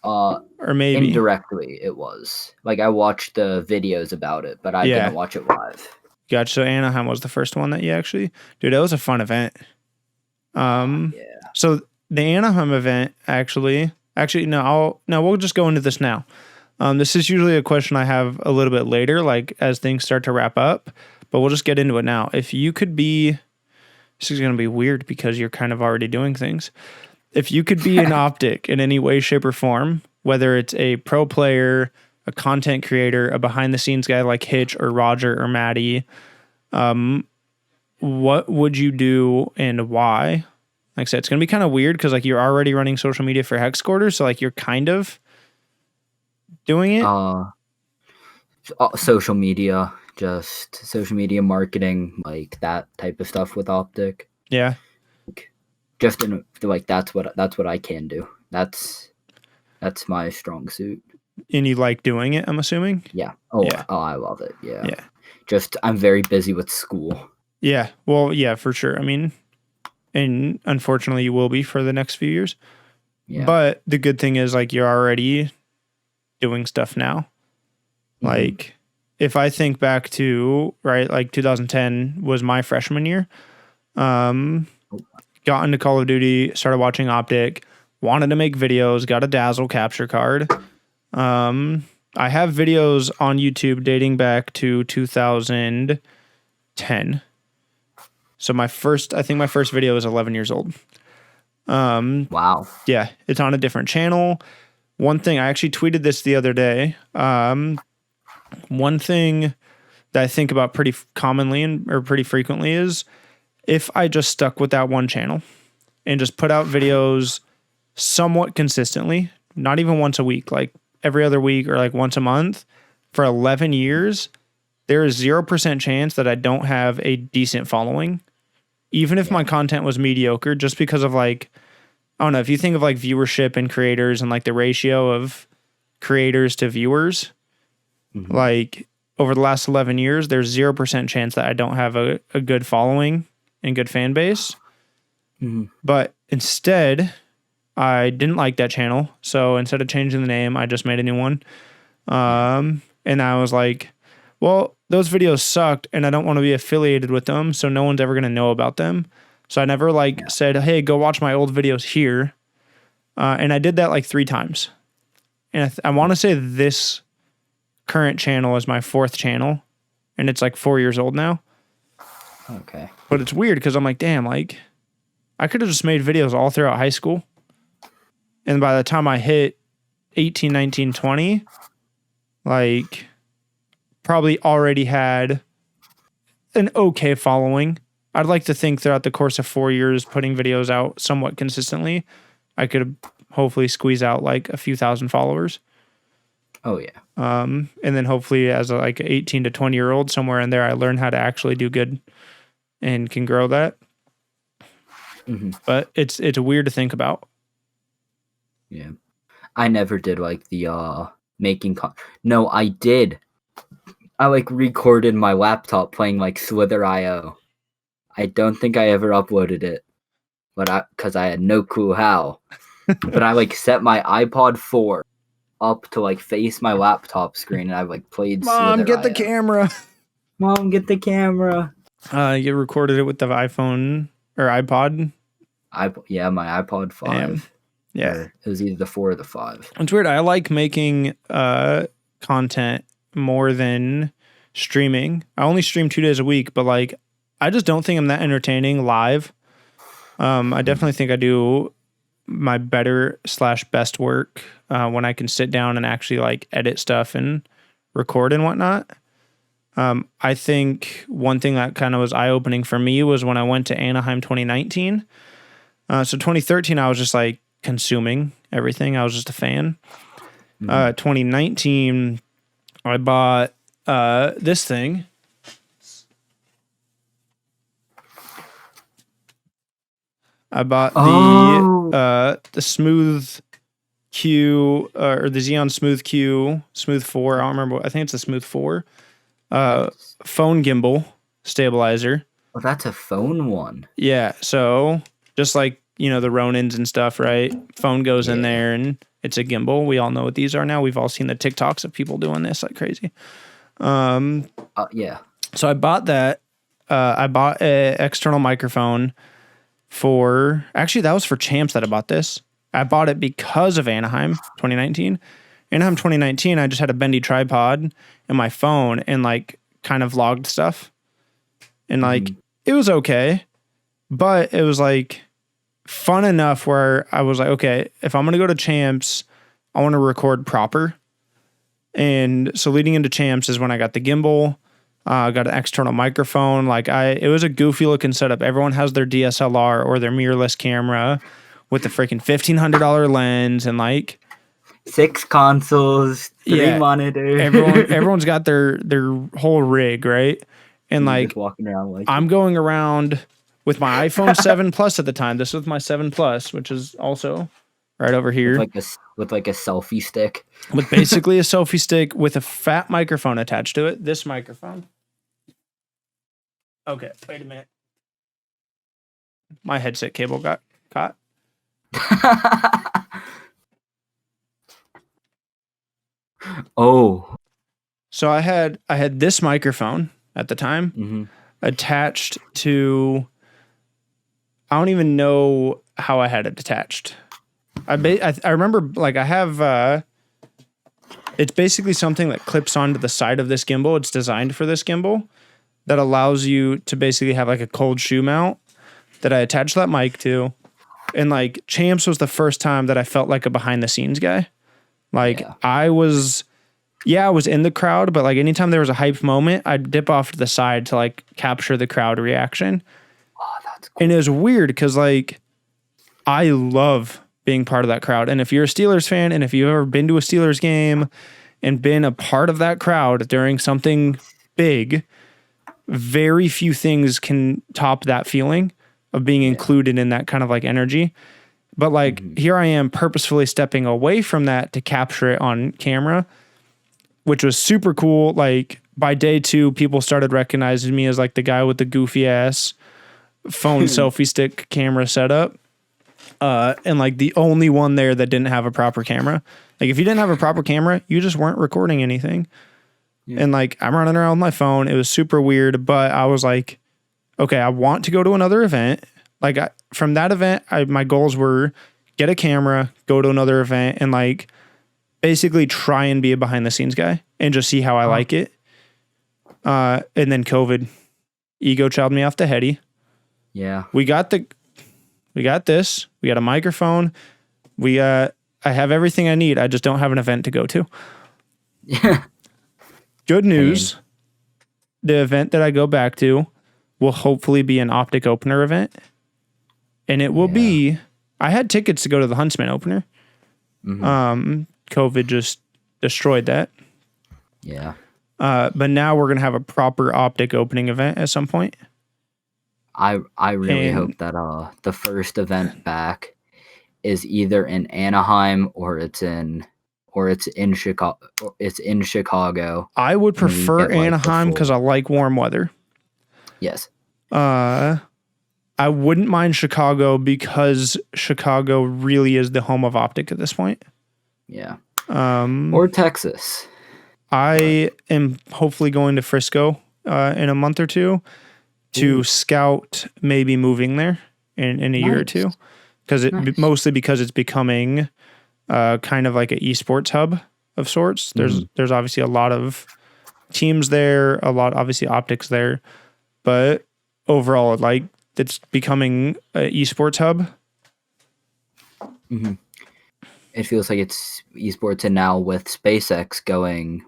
Or maybe indirectly it was. Like I watched the videos about it, but I didn't watch it live. Gotcha. So Anaheim was the first one that you actually, dude, that was a fun event. So the Anaheim event actually no, we'll just go into this now. This is usually a question I have a little bit later, like as things start to wrap up, but we'll just get into it now. If you could be, this is going to be weird because you're kind of already doing things. If you could be an Optic in any way, shape, or form, whether it's a pro player, a content creator, a behind-the-scenes guy like Hitch or Roger or Maddie, what would you do and why? Like I said, it's going to be kind of weird because like you're already running social media for Heczquarters, so like you're kind of doing it. Social media, just social media marketing, like that type of stuff with Optic. Yeah. Just in like that's what I can do. That's my strong suit. And you like doing it, I'm assuming? Yeah. I love it. Yeah. Yeah. Just I'm very busy with school. Yeah. Well, yeah, for sure. I mean, and unfortunately you will be for the next few years. Yeah. But the good thing is like you're already doing stuff now. Like if I think back to, right, like 2010 was my freshman year. Got into Call of Duty, started watching Optic, wanted to make videos, got a Dazzle capture card. I have videos on YouTube dating back to 2010. So I think my first video is 11 years old. Wow. Yeah, it's on a different channel. One thing, I actually tweeted this the other day. One thing that I think about pretty commonly or pretty frequently is if I just stuck with that one channel and just put out videos somewhat consistently, not even once a week, like every other week or like once a month for 11 years, there is 0% chance that I don't have a decent following. Even if my content was mediocre, just because of like, I don't know, if you think of like viewership and creators and like the ratio of creators to viewers, Mhm. Like over the last 11 years, there's 0% chance that I don't have a good following and good fan base. Mhm. But instead, I didn't like that channel. So instead of changing the name, I just made a new one. And I was like, well, those videos sucked and I don't want to be affiliated with them. So no one's ever going to know about them. So I never said, hey, go watch my old videos here. And I did that like 3 times. And I want to say this current channel is my 4th channel. And it's like 4 years old now. Okay. But it's weird because I'm like, damn, like I could have just made videos all throughout high school. And by the time I hit 18, 19, 20, like probably already had an okay following. I'd like to think throughout the course of 4 years, putting videos out somewhat consistently, I could hopefully squeeze out like a few thousand followers. Oh yeah. And then hopefully as a 18 to 20 year old, somewhere in there, I learn how to actually do good and can grow that. Mm-hmm. But it's weird to think about. Yeah. I never did like the making No, I did. I like recorded my laptop playing like Slither.io. I don't think I ever uploaded it, but because I had no clue how. But I like set my iPod 4 up to like face my laptop screen, and I like played Mom, get the Slither.io. camera. Mom, get the camera. You recorded it with the iPhone or iPod? Yeah, my iPod 5. Damn. Yeah. Or it was either the 4 or the 5. It's weird. I like making content more than streaming. I only stream 2 days a week, but like I just don't think I'm that entertaining live. I definitely think I do my better / best work when I can sit down and actually like edit stuff and record and whatnot. I think one thing that kind of was eye-opening for me was when I went to Anaheim 2019. So 2013, I was just like consuming everything. I was just a fan. 2019, I bought this thing. I bought the Smooth Q or the Xeon Smooth Q, Smooth 4. I don't remember. I think it's the Smooth 4. Phone gimbal stabilizer. Oh, that's a phone one. Yeah. So just like, the Ronins and stuff, right? Phone goes in there and it's a gimbal. We all know what these are now. We've all seen the TikToks of people doing this like crazy. Yeah. So I bought that. I bought an external microphone actually that was for Champs that I bought this. I bought it because of Anaheim 2019. Anaheim 2019, I just had a bendy tripod and my phone and like kind of vlogged stuff. And like, it was okay, but it was like fun enough where I was like, okay, if I'm going to go to Champs, I want to record proper. And so leading into Champs is when I got the gimbal. I got an external microphone. Like it was a goofy looking setup. Everyone has their DSLR or their mirrorless camera with the freaking $1,500 lens and like 6 consoles, 3 monitors. Everyone's got their whole rig, right? And like walking around like I'm going around with my iPhone 7 Plus at the time. This was my 7 Plus, which is also right over here. With like a selfie stick. With basically a selfie stick with a fat microphone attached to it. This microphone. Okay, wait a minute. My headset cable got caught. Oh. So I had this microphone at the time attached to, I don't even know how I had it attached. I remember like I have, it's basically something that clips onto the side of this gimbal. It's designed for this gimbal that allows you to basically have like a cold shoe mount that I attached that mic to. And like Champs was the first time that I felt like a behind the scenes guy. Like I was in the crowd, but like anytime there was a hype moment, I'd dip off to the side to like capture the crowd reaction. Oh, that's cool. And it was weird because like I love being part of that crowd. And if you're a Steelers fan and if you've ever been to a Steelers game and been a part of that crowd during something big, very few things can top that feeling of being included in that kind of like energy. But like here I am purposefully stepping away from that to capture it on camera. which was super cool. Like by day 2, people started recognizing me as like the guy with the goofy ass phone selfie stick camera setup. And like the only one there that didn't have a proper camera. Like if you didn't have a proper camera, you just weren't recording anything. Yeah. And like I'm running around with my phone. It was super weird, but I was like, okay, I want to go to another event. Like from that event, my goals were get a camera, go to another event, and like basically try and be a behind the scenes guy and just see how I like it. And then COVID ego childed me off the heady. Yeah. We got this. We got a microphone. I have everything I need. I just don't have an event to go to. Yeah. Good news. The event that I go back to will hopefully be an optic opener event. And it will be, I had tickets to go to the Huntsman opener. Mm-hmm. COVID just destroyed that. Yeah. But now we're going to have a proper optic opening event at some point. I really hope that the first event back is either in Anaheim or it's in Chicago. It's in Chicago. I would prefer Anaheim because I like warm weather. Yes. I wouldn't mind Chicago because Chicago really is the home of optic at this point. Yeah. Or Texas. I am hopefully going to Frisco in a month or two to scout maybe moving there in a year or two. Mostly because it's becoming kind of like an esports hub of sorts. There's obviously a lot of teams there, obviously optics there, but overall, like it's becoming an esports hub. Mm-hmm. It feels like it's esports, and now with SpaceX going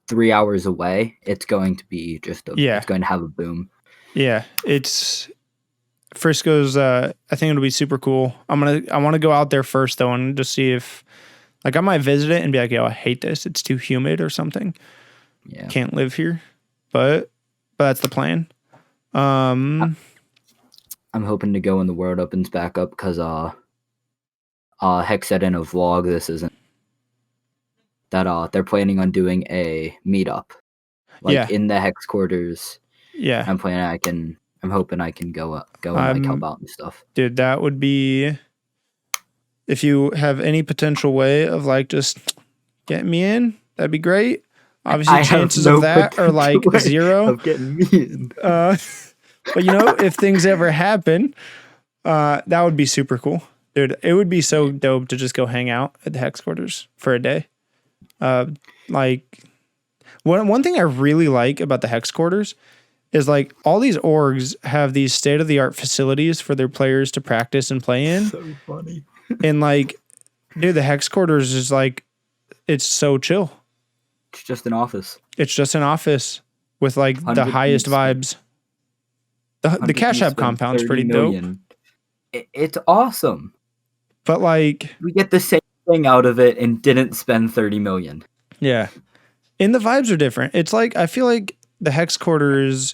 3 hours away, it's going to be it's going to have a boom. Yeah, it's Frisco's. I think it'll be super cool. I want to go out there first though, and just see if, like, I might visit it and be like, yo, I hate this. It's too humid or something. Yeah, can't live here. But that's the plan. I'm hoping to go when the world opens back up because Heck said in a vlog they're planning on doing a meetup, in the Heczquarters. Yeah, I'm hoping I can go and like help out and stuff. Dude, that would be, if you have any potential way of like just getting me in, that'd be great. Obviously, chances of that are like zero. Of getting me in. But if things ever happen, that would be super cool. Dude, it would be so dope to just go hang out at the Heczquarters for a day. Like one thing I really like about the Heczquarters is like all these orgs have these state-of-the-art facilities for their players to practice and play in. So funny. And like, dude, the Heczquarters is like, it's so chill. It's just an office. It's just an office with like the highest vibes. The Cash App compound's pretty dope. It's awesome. But like, we get the same thing out of it and didn't spend 30 million. Yeah. And the vibes are different. It's like, I feel like the Heczquarters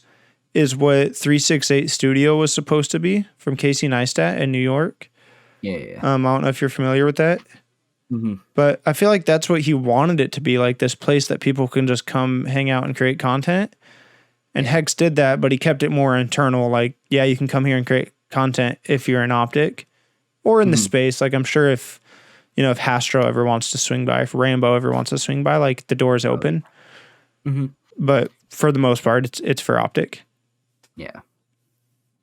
is what 368 Studio was supposed to be from Casey Neistat in New York. Yeah. I don't know if you're familiar with that. Mm-hmm. But I feel like that's what he wanted it to be, like this place that people can just come hang out and create content. And Hex did that, but he kept it more internal. Like, yeah, you can come here and create content if you're an optic or in the space. Like, I'm sure if Hastro ever wants to swing by, if Rambo ever wants to swing by, like the door is open. Mm-hmm. But for the most part, it's for optic. Yeah.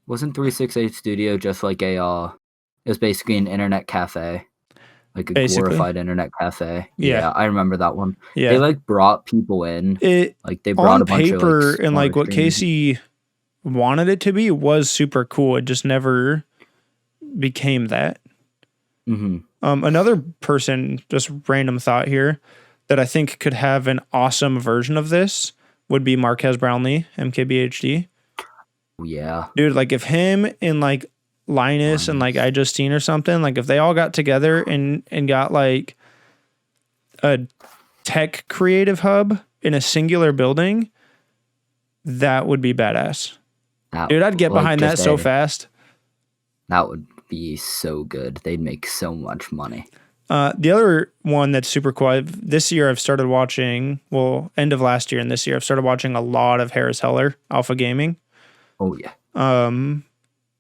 Wasn't 368 Studio just like it was basically an internet cafe? Like a glorified internet cafe. Yeah, I remember that one. Yeah. They like brought people in. They brought a bunch of paper and like what Casey wanted it to be was super cool. It just never became that. Mm-hmm. Another person, just random thought here, that I think could have an awesome version of this would be Marquez Brownlee, MKBHD. Yeah. Dude, like if him and like Linus and like iJustine or something, like if they all got together and got like a tech creative hub in a singular building, that would be badass. Dude, I'd get behind that so fast. That would be so good. They'd make so much money. The other one that's super cool, this year I've started watching, end of last year and this year, I've started watching a lot of Harris Heller, Alpha Gaming. Oh, yeah.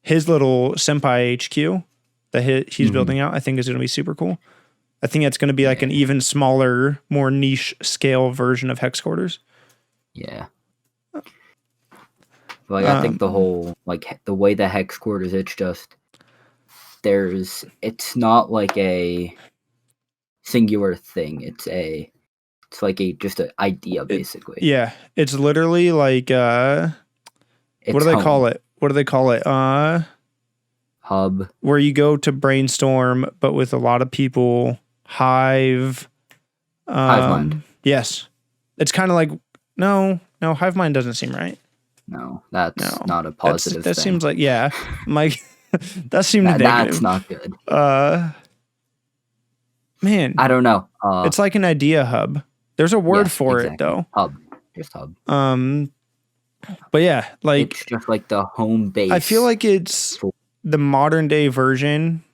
His little Senpai HQ that he's building out, I think is going to be super cool. I think it's going to be like an even smaller, more niche scale version of Heczquarters. Yeah. Like, I think the whole, like, the way the Heczquarters, it's just, it's not like a singular thing. It's like just an idea, basically. It's literally like, what do they call it? Hub. Where you go to brainstorm, but with a lot of people. Hive Mind. Yes. It's kind of like, no, Hive Mind doesn't seem right. No, that's not a positive thing. That seems like, Mike, that seemed negative. That's not good. Man. I don't know. It's like an idea hub. There's a word for it, though. Hub. Just hub. But yeah, like... It's just like the home base. I feel like it's the modern day version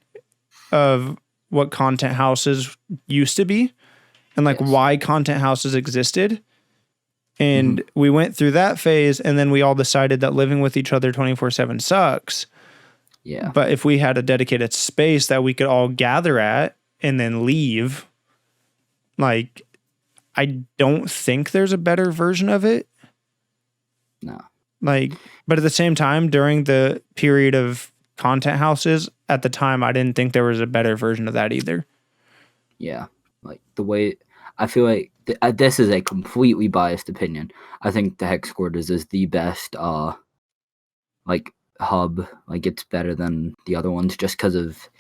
of what content houses used to be and like why content houses existed. And we went through that phase, and then we all decided that living with each other 24/7 sucks. Yeah. But if we had a dedicated space that we could all gather at and then leave, like, I don't think there's a better version of it. No. Like, but at the same time, during the period of content houses, at the time, I didn't think there was a better version of that either. Yeah. Like, the way... I feel like this is a completely biased opinion. I think the Heczquarters is the best, like, hub. Like, it's better than the other ones just because of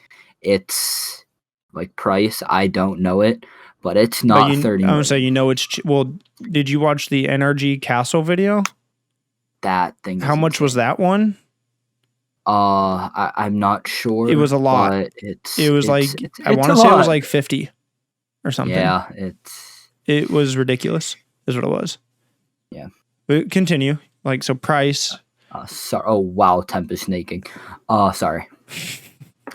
its, like, price. I don't know it, but it's not $30 million. I'm saying, it's... Well, did you watch the NRG Castle video? That thing. How much was that one? I'm not sure. It was a lot. But it was like, I want to say it was like 50 or something. Yeah, it was ridiculous, is what it was. Yeah. But continue. Like, so price. Sorry. Oh, wow. Temp is snaking. Sorry.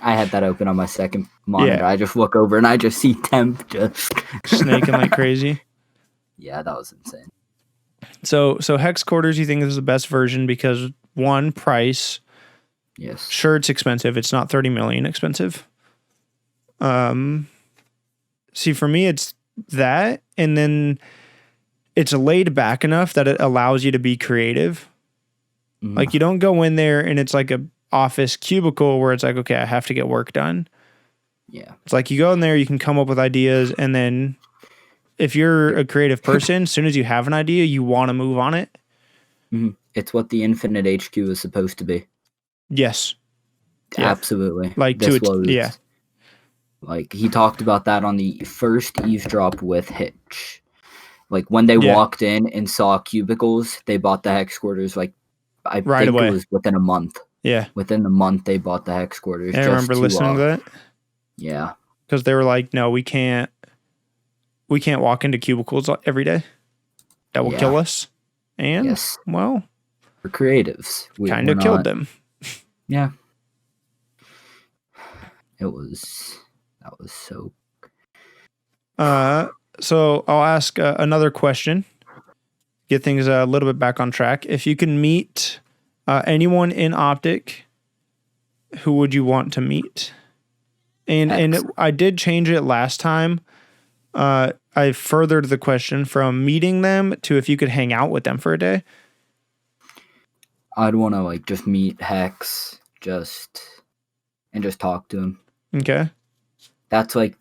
I had that open on my second monitor. Yeah. I just look over and I just see temp just snaking like crazy. Yeah, that was insane. So Heczquarters, you think is the best version because one, price. Yes. Sure, it's expensive. It's not $30 million expensive. See, for me, it's that, and then it's laid back enough that it allows you to be creative. Like, you don't go in there and it's like a office cubicle where it's like, okay, I have to get work done. Yeah. It's like you go in there, you can come up with ideas, and then if you're a creative person, as soon as you have an idea, you want to move on it. It's what the Infinite HQ is supposed to be. Yes. Absolutely. Like, yeah. Like, he talked about that on the first eavesdrop with Hitch. Like, when they walked in and saw cubicles, they bought the Heczquarters, like, I think away. It was within a month. Yeah. Within the month, they bought the Heczquarters. Yeah, I remember listening to that. Yeah. Because they were like, no, we can't walk into cubicles every day. That will kill us. And, well... We're creatives. Kind of killed them. Yeah. That was so... So I'll ask another question. Get things a little bit back on track. If you can meet anyone in Optic, who would you want to meet? And I did change it last time. I furthered the question from meeting them to if you could hang out with them for a day. I'd want to like just meet Hex, and just talk to him. Okay. That's like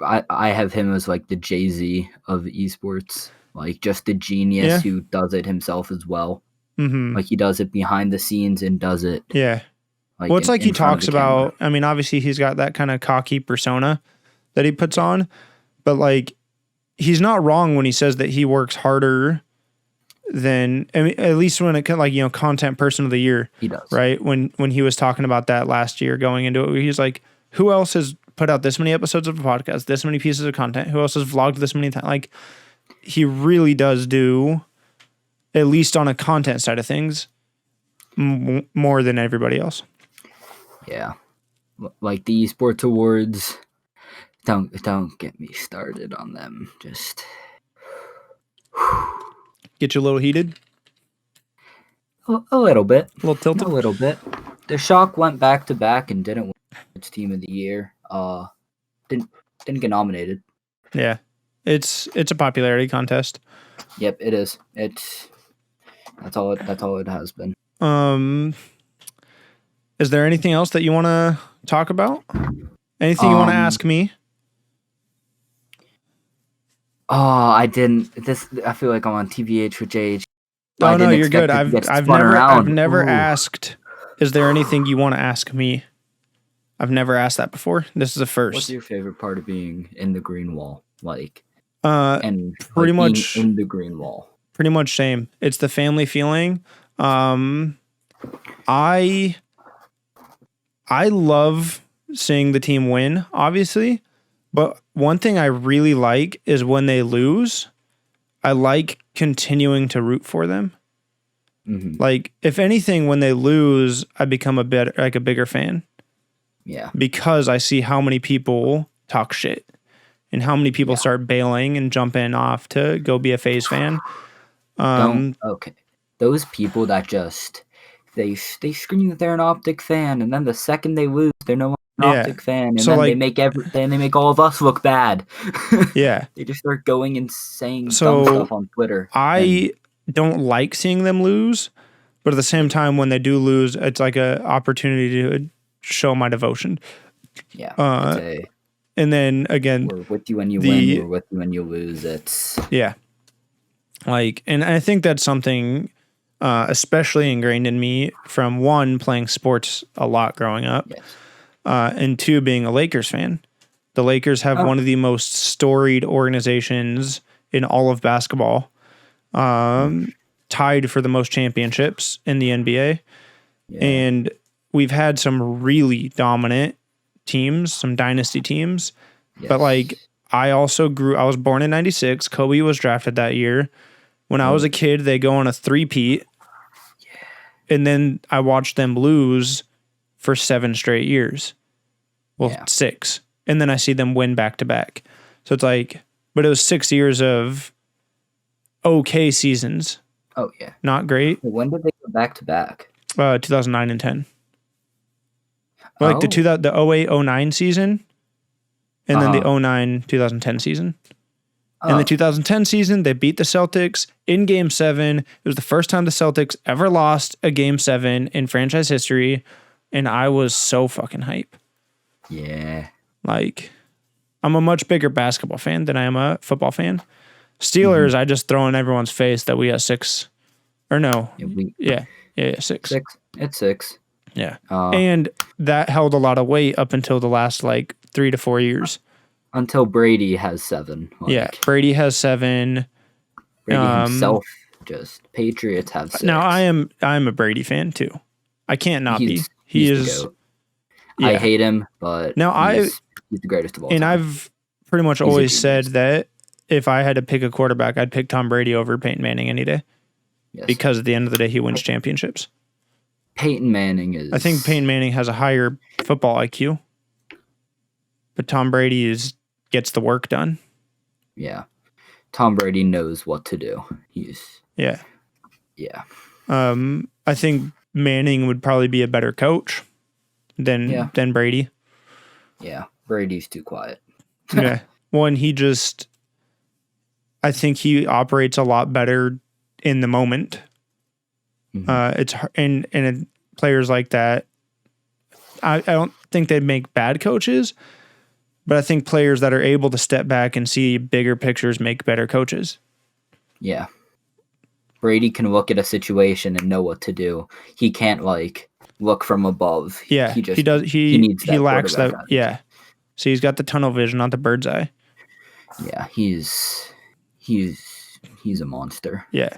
I have him as like the Jay-Z of esports, like just the genius who does it himself as well. Like he does it behind the scenes and does it. Yeah. Like well, it's like he talks about, I mean, obviously he's got that kind of cocky persona that he puts on, but like he's not wrong when he says that he works harder than, I mean, at least when it comes like, you know, content person of the year. He does. Right. When he was talking about that last year going into it, he's like, who else has put out this many episodes of a podcast, this many pieces of content? Who else has vlogged this many times? Like he really does do, at least on a content side of things, more than everybody else. Yeah. like the esports awards. Don't get me started on them. Just Get you a little heated, a little bit. a little tilted. A little bit. The Shock went back to back and didn't win its team of the year. Didn't get nominated. Yeah, it's a popularity contest. Yep, it is. That's all it has been. Is there anything else that you want to talk about? Anything you want to ask me? Oh, I didn't. I feel like I'm on TBH with JH. Oh no, you're good. I've never asked. Is there anything you want to ask me? I've never asked that before. This is a first. What's your favorite part of being in the green wall? Like, and pretty much being in the green wall. Pretty much same. It's the family feeling. I love seeing the team win, obviously, but one thing I really like is when they lose, I like continuing to root for them. Mm-hmm. Like, if anything, when they lose, I become a bigger fan. Yeah. Because I see how many people talk shit and how many people start bailing and jumping off to go be a FaZe fan. Okay. Those people that just they scream that they're an Optic fan, and then the second they lose, they're no longer an Optic fan, and then they make all of us look bad. Yeah. They just start going and saying dumb stuff on Twitter. I don't like seeing them lose, but at the same time, when they do lose, it's like an opportunity to show my devotion. Yeah. And then again, we're with you when you win, we're with you when you lose. And I think that's something especially ingrained in me from one, playing sports a lot growing up, and two, being a Lakers fan. The Lakers have one of the most storied organizations in all of basketball, tied for the most championships in the NBA. Yeah. And we've had some really dominant teams, some dynasty teams. Yes. But I was born in 96. Kobe was drafted that year. When I was a kid, they go on a three-peat. Yeah. And then I watched them lose for 7 straight years. Well, 6. And then I see them win back-to-back. So it's but it was 6 years of okay seasons. Oh, yeah. Not great. When did they go back-to-back? 2009 and 10. The 08-09 season, and then the 09-2010 season. In the 2010 season, they beat the Celtics in Game 7. It was the first time the Celtics ever lost a Game 7 in franchise history, and I was so fucking hype. Yeah. I'm a much bigger basketball fan than I am a football fan. Steelers, I just throw in everyone's face that we have 6. Or no. 6. It's 6. Yeah. And that held a lot of weight up until the last 3 to 4 years. Until Brady has 7. Brady has 7. Brady himself, Patriots have 6. Now I'm a Brady fan too. I can't not be. He is. I hate him, but now he's the greatest of all time. And I've pretty much always said that if I had to pick a quarterback, I'd pick Tom Brady over Peyton Manning any day. Yes. Because at the end of the day, he wins championships. Peyton Manning is... I think Peyton Manning has a higher football IQ. But Tom Brady gets the work done. Yeah. Tom Brady knows what to do. Yeah. I think Manning would probably be a better coach than Brady. Yeah. Brady's too quiet. Yeah. One, I think he operates a lot better in the moment. Mm-hmm. It's and players like that. I don't think they'd make bad coaches, but I think players that are able to step back and see bigger pictures make better coaches. Yeah. Brady can look at a situation and know what to do. He can't look from above. Yeah, he does. He needs that. He lacks that. Yeah. So he's got the tunnel vision, not the bird's eye. Yeah, he's a monster. Yeah.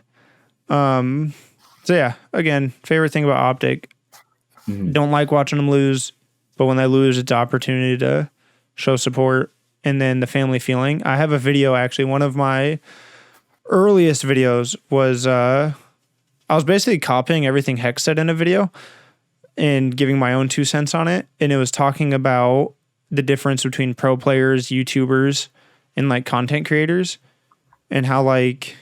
So yeah, again, favorite thing about Optic. Mm-hmm. Don't like watching them lose, but when they lose, it's an opportunity to show support. And then the family feeling. I have a video, actually. One of my earliest videos was I was basically copying everything Hex said in a video. and giving my own 2 cents on it. And it was talking about the difference between pro players, YouTubers, and like content creators, and how like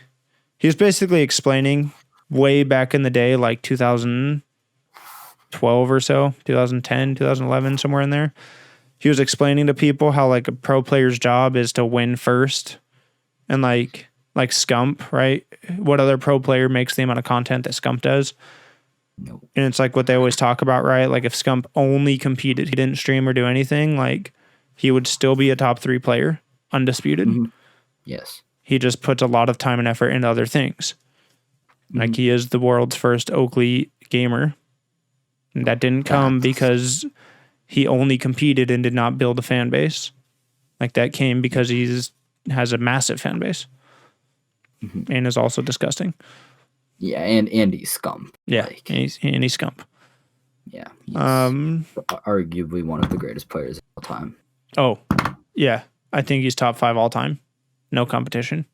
he was basically explaining way back in the day, like 2012 or so, 2010, 2011, somewhere in there. He was explaining to people how like a pro player's job is to win first, and like Scump, right? What other pro player makes the amount of content that Scump does? Nope. And it's like what they always talk about, right? Like if Scump only competed, he didn't stream or do anything, like he would still be a top 3 player, undisputed. Mm-hmm. Yes. He just puts a lot of time and effort into other things. Mm-hmm. Like he is the world's first Oakley gamer. And that didn't come because he only competed and did not build a fan base. Like that came because has a massive fan base. Mm-hmm. And is also disgusting. Yeah, and he's scum. Yeah, like, and he's scump. Yeah, he's arguably one of the greatest players of all time. Oh, yeah. I think he's top 5 all time. No competition.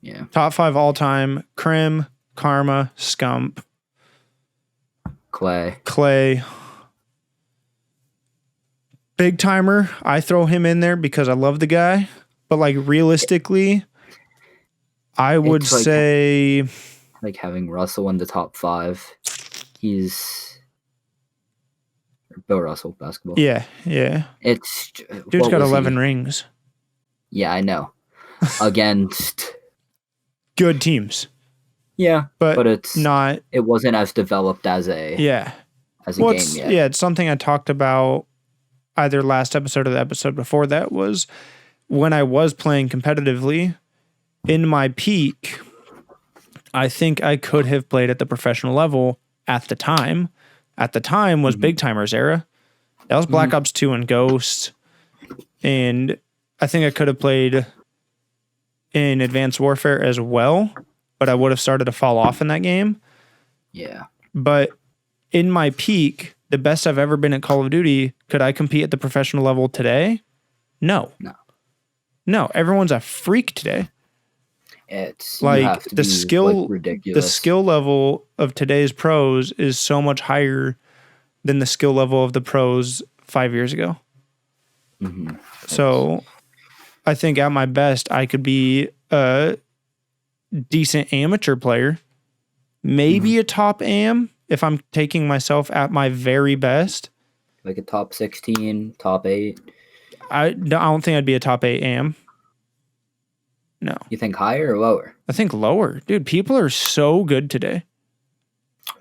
Yeah. Top 5 all time. Krim, Karma, Scump. Clay. Big Timer. I throw him in there because I love the guy. But like realistically, I would say like having Russell in the top 5. He's Bill Russell basketball. Yeah. It's dude's got 11 rings. Yeah, I know. Against good teams. Yeah, but it's not. It wasn't as developed as a game yet. Yeah, it's something I talked about either last episode or the episode before that. Was when I was playing competitively in my peak, I think I could have played at the professional level at the time. At the time was Big Timer's era. That was Black Ops 2 and Ghost. And I think I could have played in Advanced Warfare as well, but I would have started to fall off in that game. Yeah. But in my peak, the best I've ever been at Call of Duty, could I compete at the professional level today? No. Everyone's a freak today. It's like the skill, ridiculous. The skill level of today's pros is so much higher than the skill level of the pros 5 years ago. Mm-hmm. So I think at my best, I could be a decent amateur player, maybe a top am if I'm taking myself at my very best. Like a top 16, top 8. I don't think I'd be a top 8 am. No. You think higher or lower? I think lower. Dude, people are so good today.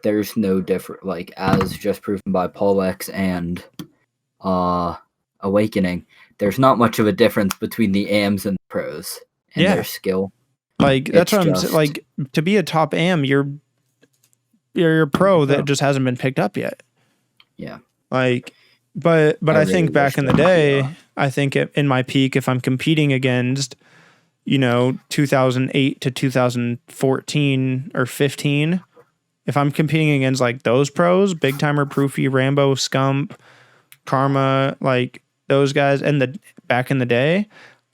There's no different, like, as just proven by Paul X and Awakening, there's not much of a difference between the AMs and the pros and their skill. Like, that's what I'm saying. Like, to be a top AM, you're a pro that just hasn't been picked up yet. Yeah. Like, but I think back in the day, I think in my peak, if I'm competing against, 2008 to 2014 or 15, if I'm competing against like those pros, Big Timer, Proofy, Rambo, Scump, Karma, like those guys, and back in the day,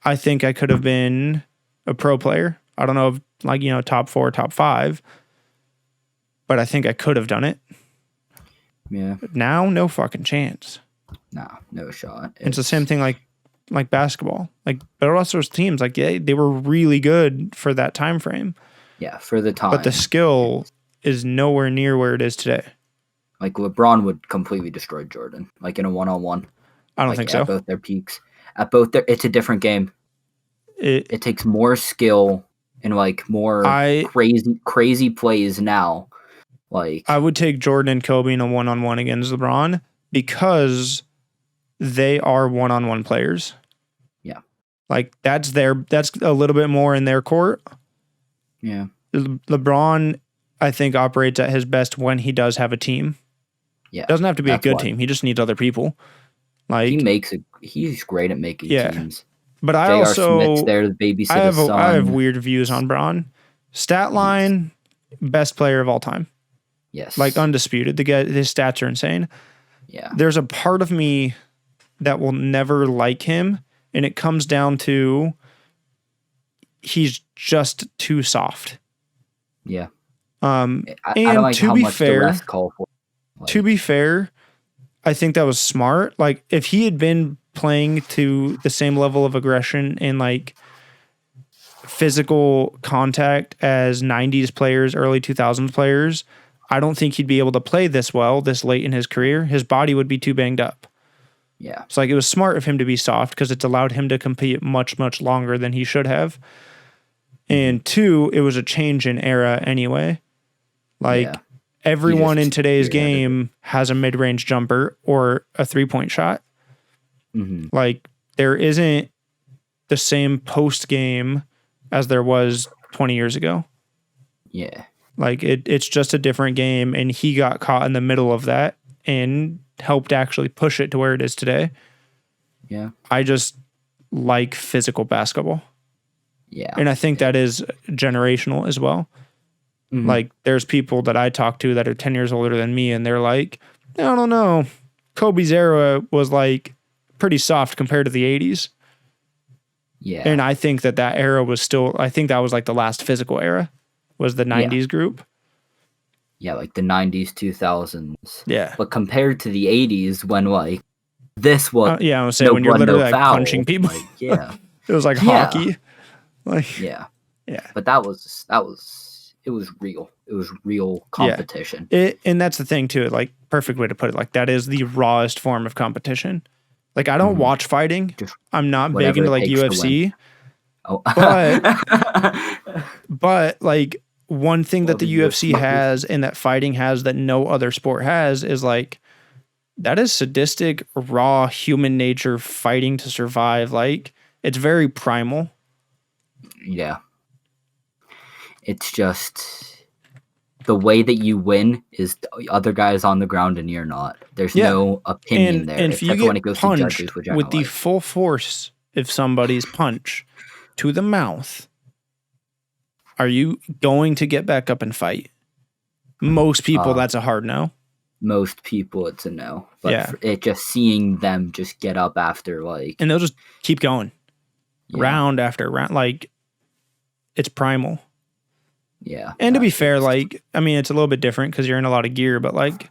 I think I could have been a pro player. I don't know if like, top 4, top 5, but I think I could have done it. Yeah. Now, no fucking chance. No shot. It's the same thing like basketball. Like, but also those teams, like they were really good for that time frame. Yeah, for the time. But the skill is nowhere near where it is today. Like LeBron would completely destroy Jordan, like in a one-on-one. I don't think so. At both their peaks. It's a different game. It takes more skill and like more crazy plays now. Like, I would take Jordan and Kobe in a one-on-one against LeBron because they are one-on-one players. Yeah. Like that's a little bit more in their court. Yeah. LeBron, I think, operates at his best when he does have a team. Yeah. Doesn't have to be a good team. He just needs other people. Like he's great at making teams. But I J.R. also Smith's there to babysit his son. I have weird views on Bron. Stat line, best player of all time. Yes. Like undisputed. The guy, his stats are insane. Yeah. There's a part of me that will never like him, and it comes down to he's just too soft. Yeah. I don't like to how be much fair, the refs call for. To be fair, I think that was smart. Like, if he had been playing to the same level of aggression and like physical contact as 90s players, early 2000s players, I don't think he'd be able to play this well this late in his career. His body would be too banged up. Yeah. So like, it was smart of him to be soft because it's allowed him to compete much, much longer than he should have. And two, it was a change in era anyway. Like, everyone in today's game has a mid-range jumper or a 3-point shot. Like, there isn't the same post game as there was 20 years ago. Yeah. Like, it's just a different game, and he got caught in the middle of that and helped actually push it to where it is today. Yeah. I just like physical basketball. Yeah. And I think that is generational as well. Like, there's people that I talk to that are 10 years older than me, and they're like, I don't know. Kobe's era was like pretty soft compared to the 80s. Yeah. And I think that era was still, I think that was like the last physical era, was the 90s group. Yeah, like the 90s, 2000s. Yeah. But compared to the 80s, when like this was. I would say when you're literally like punching people. Like, yeah. It was like hockey. Like, yeah. Yeah. But it was real. It was real competition. And that's the thing too. Like, perfect way to put it. Like, that is the rawest form of competition. Like, I don't watch fighting. I'm not big into like UFC. Oh. But like, one thing that the UFC has and that fighting has that no other sport has is like, that is sadistic, raw human nature fighting to survive. Like, it's very primal. Yeah. It's just the way that you win is the other guy is on the ground and you're not. There's no opinion there. And if you get punched with the full force of somebody's punch to the mouth, are you going to get back up and fight? Most people, that's a hard no. Most people, it's a no. But it just seeing them just get up after like, and they'll just keep going, round after round. Like, it's primal. Yeah. And to be fair, like, I mean, it's a little bit different because you're in a lot of gear, but like,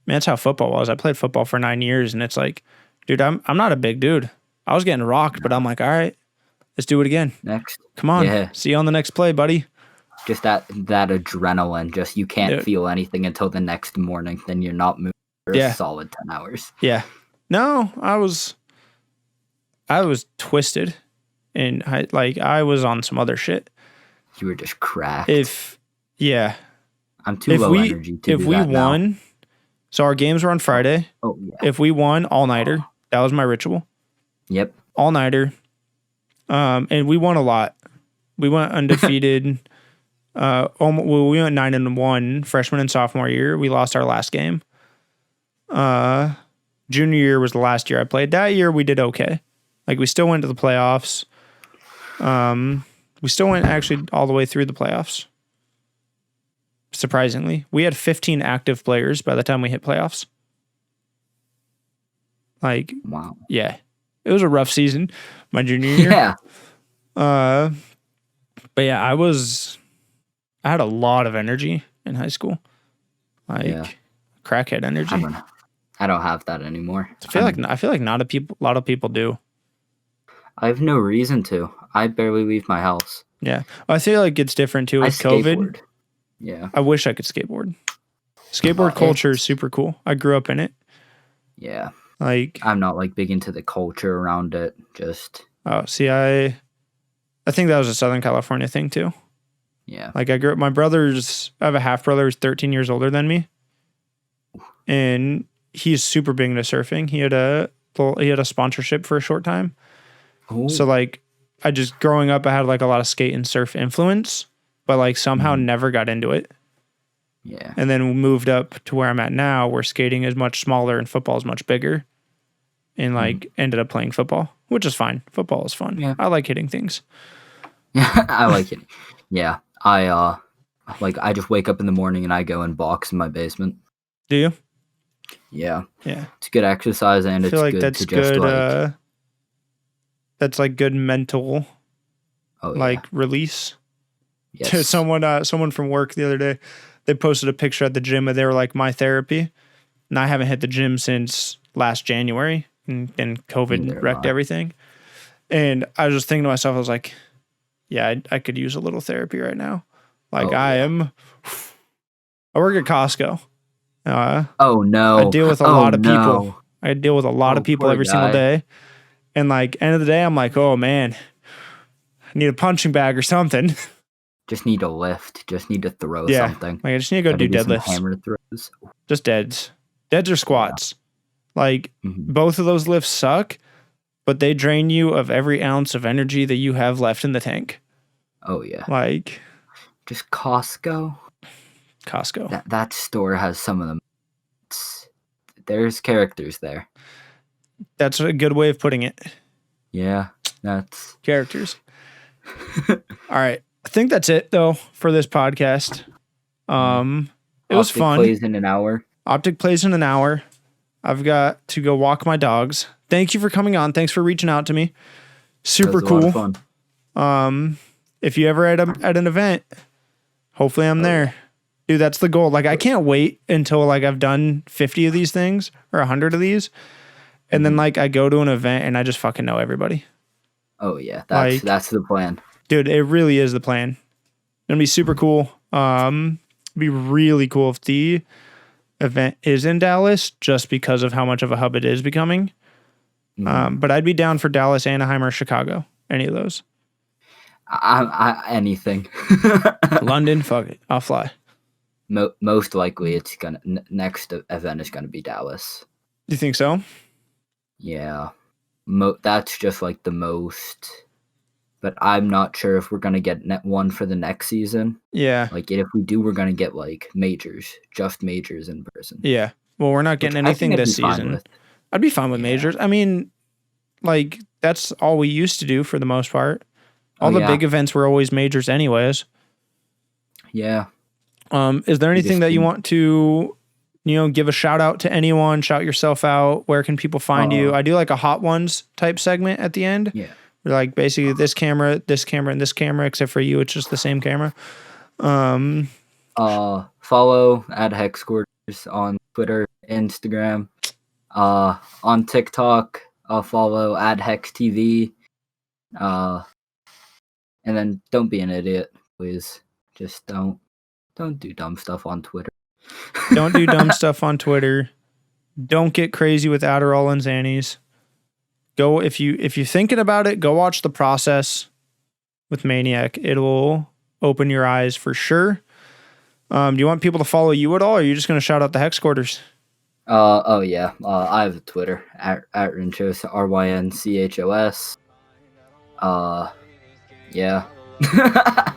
man, that's how football was. I played football for 9 years, and it's like, dude, I'm not a big dude. I was getting rocked, but I'm like, all right, let's do it again. Next. Come on. See you on the next play, buddy. Just that adrenaline, just you can't feel anything until the next morning. Then you're not moving for a solid 10 hours. Yeah. No, I was twisted, and I was on some other shit. You were just cracked. I'm too low energy to do that. If we won, so our games were on Friday. Oh yeah. If we won, all-nighter. That was my ritual. Yep. All-nighter. And we won a lot. We went undefeated. We went 9-1 freshman and sophomore year. We lost our last game. Junior year was the last year I played. That year we did okay. Like, we still went to the playoffs. We still went actually all the way through the playoffs. Surprisingly, we had 15 active players by the time we hit playoffs. Like, wow. Yeah, it was a rough season, my junior year. Yeah. But yeah, I had a lot of energy in high school. Like, crackhead energy. I don't have that anymore. I feel like not a lot of people do. I have no reason to. I barely leave my house. Yeah. I feel like it's different too with COVID. Yeah. I wish I could skateboard. Skateboard culture is super cool. I grew up in it. Yeah. Like, I'm not like big into the culture around it. Just. Oh, see, I think that was a Southern California thing too. Yeah. Like, I have a half brother who's 13 years older than me. And he's super big into surfing. He had a sponsorship for a short time. Ooh. So like, growing up, I had like a lot of skate and surf influence, but like somehow never got into it. Yeah. And then we moved up to where I'm at now, where skating is much smaller and football is much bigger. And like ended up playing football, which is fine. Football is fun. Yeah. I like hitting things. I like it. Yeah. I just wake up in the morning and I go and box in my basement. Do you? Yeah. Yeah. It's good exercise and it's good that's to just good, that's like good mental release. Yes. Someone from work the other day, they posted a picture at the gym and they were like, my therapy. And I haven't hit the gym since last January, and then COVID wrecked everything. And I was just thinking to myself, I was like, yeah, I could use a little therapy right now. Like I work at Costco. Oh no. I deal with a lot of people. I deal with a lot of people every single day. And like end of the day, I'm like, oh man, I need a punching bag or something. Just need to lift. Just need to throw something. Like I just need to go do deadlifts. Hammer throws. Just deads. Deads or squats. Like both of those lifts suck, but they drain you of every ounce of energy that you have left in the tank. Oh yeah. Like just Costco. That store has some of them. There's characters there. That's a good way of putting it. Yeah, that's characters. All right. I think that's it though for this podcast. It was fun. Optic plays in an hour. Optic plays in an hour. I've got to go walk my dogs. Thank you for coming on. Thanks for reaching out to me. Super cool. A lot of fun. If you ever at an event, hopefully I'm there. Dude, that's the goal. Like I can't wait until like I've done 50 of these things or 100 of these. And then like I go to an event and I just fucking know everybody. Oh yeah. That's the plan. Dude, it really is the plan. It's gonna be super cool. It'd be really cool if the event is in Dallas just because of how much of a hub it is becoming. But I'd be down for Dallas, Anaheim, or Chicago. Any of those. Anything. London, fuck it. I'll fly. Most likely it's next event is gonna be Dallas. Do you think so? Yeah. That's just like the most, but I'm not sure if we're gonna get one for the next season. Yeah. Like if we do, we're gonna get like just majors in person. Yeah. Well, we're not getting anything this season. I'd be fine with majors. I mean, like that's all we used to do for the most part. All the big events were always majors anyways. Yeah. Is there anything that you want to, give a shout out to anyone, shout yourself out? Where can people find you? I do like a hot ones type segment at the end. Yeah. Like basically this camera, and this camera, except for you, it's just the same camera. Follow at Heczquarters on Twitter, Instagram, on TikTok, follow at HexTV. And then don't be an idiot, please. Just don't do dumb stuff on Twitter. Don't do dumb stuff on Twitter. Don't get crazy with Adderall and Xannies. Go if you're thinking about it, go watch The Process with Maniac. It'll open your eyes for sure. Do you want people to follow you at all, or are you just gonna shout out the Heczquarters? Oh yeah. I have a Twitter at Rynchos, RYNCHOS. Yeah.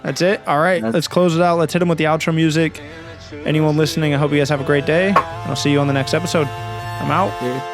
That's it. All right, let's close it out. Let's hit them with the outro music. Anyone listening, I hope you guys have a great day. I'll see you on the next episode. I'm out.